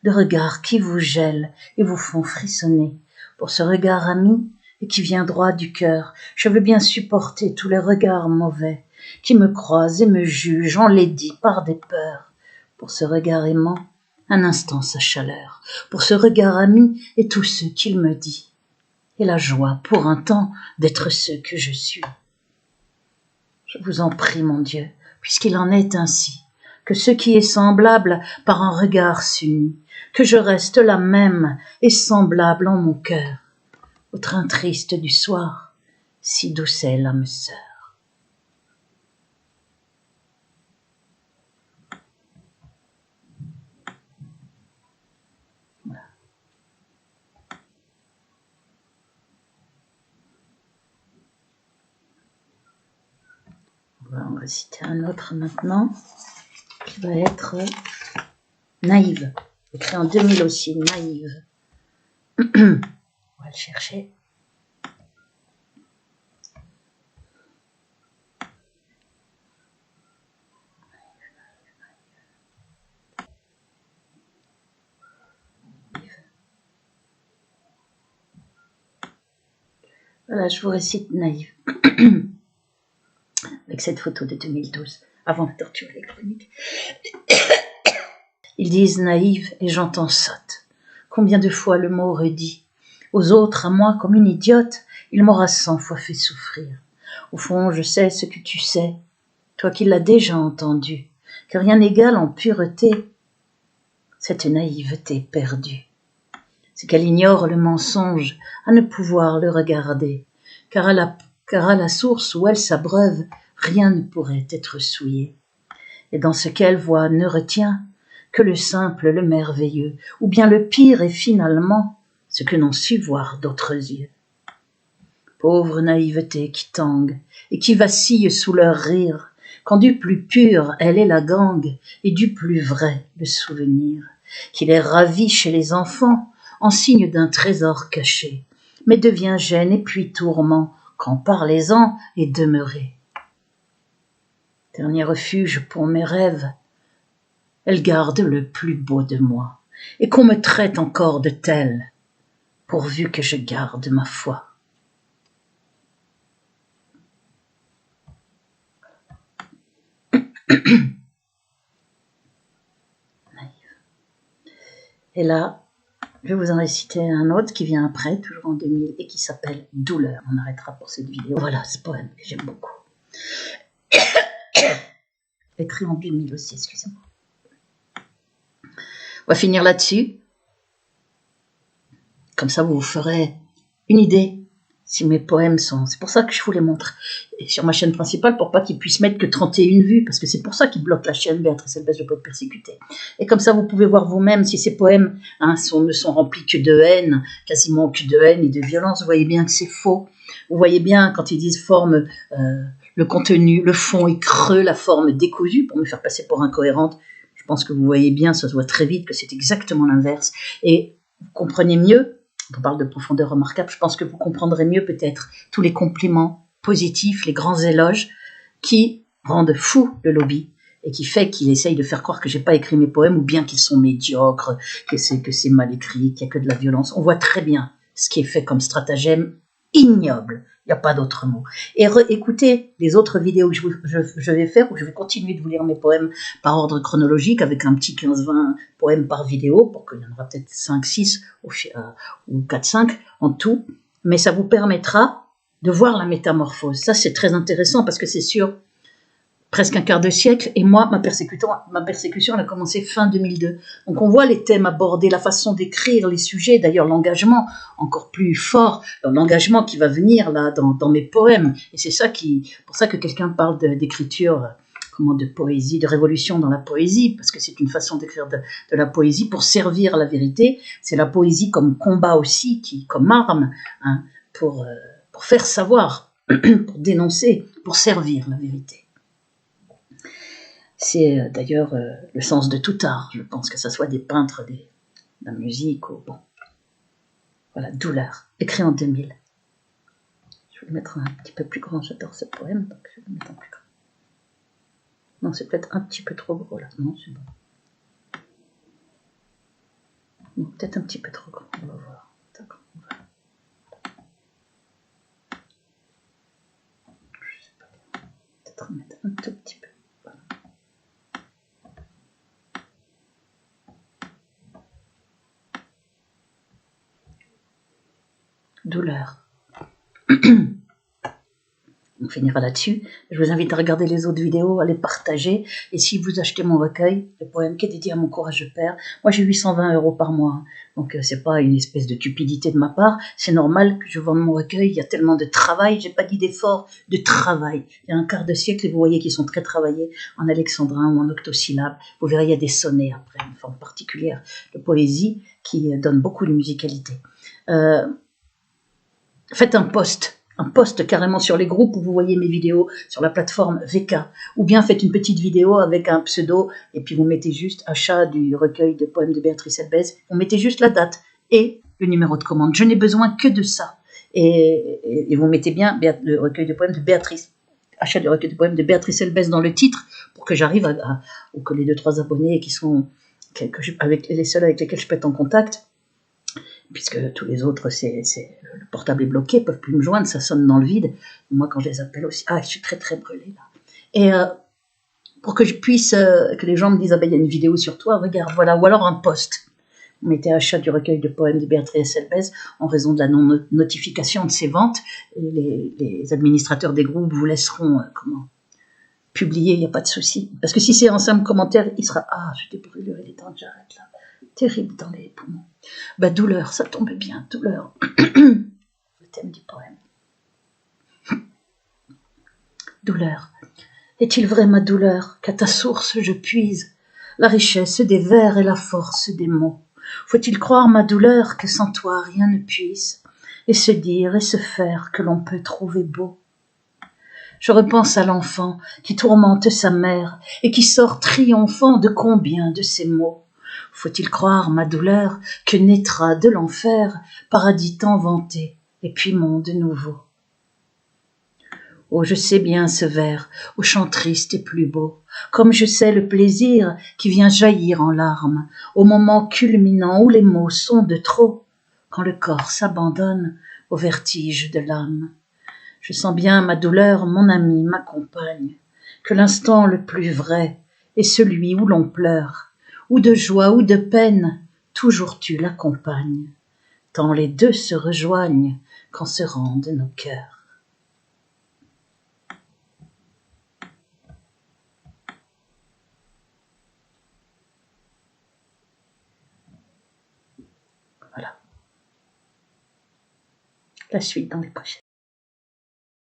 de regards qui vous gèlent et vous font frissonner. Pour ce regard ami et qui vient droit du cœur, je veux bien supporter tous les regards mauvais qui me croisent et me jugent enlaidis par des peurs. Pour ce regard aimant, un instant sa chaleur. Pour ce regard ami et tout ce qu'il me dit. Et la joie, pour un temps, d'être ce que je suis. Je vous en prie, mon Dieu, puisqu'il en est ainsi, que ce qui est semblable par un regard s'unit, que je reste la même et semblable en mon cœur, au train triste du soir, si douce est l'âme sœur. Voilà. On va citer un autre maintenant, qui va être Naïve, écrit en 2000 aussi, Naïve. On va le chercher. Voilà, je vous récite Naïve. Avec cette photo de 2012, avant la torture électronique. Ils disent naïve et j'entends sotte. Combien de fois le mot redit. Aux autres, à moi, comme une idiote, il m'aura 100 fois fait souffrir. Au fond, je sais ce que tu sais, toi qui l'as déjà entendu, que rien n'égale en pureté cette naïveté perdue. C'est qu'elle ignore le mensonge à ne pouvoir le regarder, car à la source où elle s'abreuve, rien ne pourrait être souillé. Et dans ce qu'elle voit ne retient que le simple, le merveilleux, ou bien le pire est finalement ce que n'ont su voir d'autres yeux. Pauvre naïveté qui tangue et qui vacille sous leur rire, quand du plus pur elle est la gangue et du plus vrai le souvenir, qui les ravit chez les enfants en signe d'un trésor caché, mais devient gêne et puis tourment quand parlez-en est demeuré. Dernier refuge pour mes rêves, elle garde le plus beau de moi, et qu'on me traite encore de tel, pourvu que je garde ma foi. Et là, je vais vous en réciter un autre qui vient après, toujours en 2000, et qui s'appelle Douleur. On arrêtera pour cette vidéo. Voilà, ce poème que j'aime beaucoup. Écrit en 2000 aussi, excusez-moi. On va finir là-dessus. Comme ça, vous vous ferez une idée si mes poèmes sont... C'est pour ça que je vous les montre. Et sur ma chaîne principale, pour pas qu'ils puissent mettre que 31 vues, parce que c'est pour ça qu'ils bloquent la chaîne Béatrice Elbès, le poète persécuté. Et comme ça, vous pouvez voir vous-même si ces poèmes ne sont remplis que de haine, quasiment que de haine et de violence. Vous voyez bien que c'est faux. Vous voyez bien quand ils disent forme, le contenu, le fond est creux, la forme décousue, pour me faire passer pour incohérente. Je pense que vous voyez bien, ça se voit très vite, que c'est exactement l'inverse. Et vous comprenez mieux, on parle de profondeur remarquable, je pense que vous comprendrez mieux peut-être tous les compliments positifs, les grands éloges qui rendent fou le lobby et qui fait qu'il essaye de faire croire que j'ai pas écrit mes poèmes ou bien qu'ils sont médiocres, que c'est mal écrit, qu'il y a que de la violence. On voit très bien ce qui est fait comme stratagème ignoble. Il n'y a pas d'autre mot. Et écoutez les autres vidéos que je vais faire, où je vais continuer de vous lire mes poèmes par ordre chronologique, avec un petit 15-20 poèmes par vidéo, pour qu'il y en aura peut-être 5-6 ou 4-5 en tout. Mais ça vous permettra de voir la métamorphose. Ça, c'est très intéressant, parce que c'est sur presque un quart de siècle, et moi, ma persécution, elle a commencé fin 2002. Donc on voit les thèmes abordés, la façon d'écrire les sujets, d'ailleurs l'engagement encore plus fort, l'engagement qui va venir là dans mes poèmes. Et c'est ça pour ça que quelqu'un parle d'écriture, de poésie, de révolution dans la poésie, parce que c'est une façon d'écrire de la poésie pour servir la vérité. C'est la poésie comme combat aussi, comme arme, pour faire savoir, pour dénoncer, pour servir la vérité. C'est d'ailleurs le sens de tout art. Je pense que ça soit des peintres, de la musique, ou bon. Voilà, Douleur, écrit en 2000. Je vais le mettre un petit peu plus grand, j'adore ce poème, donc je vais le mettre en plus grand. Non, c'est peut-être un petit peu trop gros là. Non, c'est bon. Non, peut-être un petit peu trop grand, on va voir. D'accord, on va. Je sais pas bien. Peut-être mettre un tout petit peu. Voilà. Douleur. On finira là-dessus. Je vous invite à regarder les autres vidéos, à les partager. Et si vous achetez mon recueil, le poème qui est dédié à mon courageux père, moi j'ai 820 € par mois. Donc c'est pas une espèce de cupidité de ma part. C'est normal que je vende mon recueil. Il y a tellement de travail. J'ai pas dit d'effort, de travail. Il y a un quart de siècle et vous voyez qu'ils sont très travaillés en alexandrin ou en octosyllabes. Vous verrez, il y a des sonnets après, une forme particulière de poésie qui donne beaucoup de musicalité. Faites un post carrément sur les groupes où vous voyez mes vidéos sur la plateforme VK, ou bien faites une petite vidéo avec un pseudo et puis vous mettez juste achat du recueil de poèmes de Béatrice Elbès, vous mettez juste la date et le numéro de commande. Je n'ai besoin que de ça. Et vous mettez bien le recueil de poèmes de Béatrice, achat du recueil de poèmes de Béatrice Elbès dans le titre, pour que j'arrive ou que les 2-3 abonnés qui sont avec les seuls avec lesquels je peux être en contact, puisque tous les autres, le portable est bloqué, ne peuvent plus me joindre, ça sonne dans le vide. Moi, quand je les appelle aussi, je suis très très brûlée là. Et pour que je puisse, que les gens me disent, il y a une vidéo sur toi, regarde, voilà, ou alors un post. Vous mettez achat du recueil de poèmes de Béatrice Elbès en raison de la non-notification de ses ventes. Et les administrateurs des groupes vous laisseront publier, il n'y a pas de souci. Parce que si c'est un simple commentaire, il sera, je t'ai brûlé, il est temps que j'arrête là. Terrible dans les poumons. Douleur, ça tombe bien, douleur. Le thème du poème. Douleur. Est-il vrai, ma douleur, qu'à ta source je puise la richesse des vers et la force des mots? Faut-il croire, ma douleur, que sans toi rien ne puisse et se dire et se faire que l'on peut trouver beau. Je repense à l'enfant qui tourmente sa mère et qui sort triomphant de combien de ses maux. Faut-il croire, ma douleur, que naîtra de l'enfer paradis tant vanté et puis monde nouveau? Oh, je sais bien ce vers, au chant triste et plus beau, comme je sais le plaisir qui vient jaillir en larmes, au moment culminant où les mots sont de trop, quand le corps s'abandonne au vertige de l'âme. Je sens bien ma douleur, mon ami, ma compagne, que l'instant le plus vrai est celui où l'on pleure, ou de joie ou de peine, toujours tu l'accompagnes, tant les deux se rejoignent quand se rendent nos cœurs. Voilà. La suite dans les prochaines.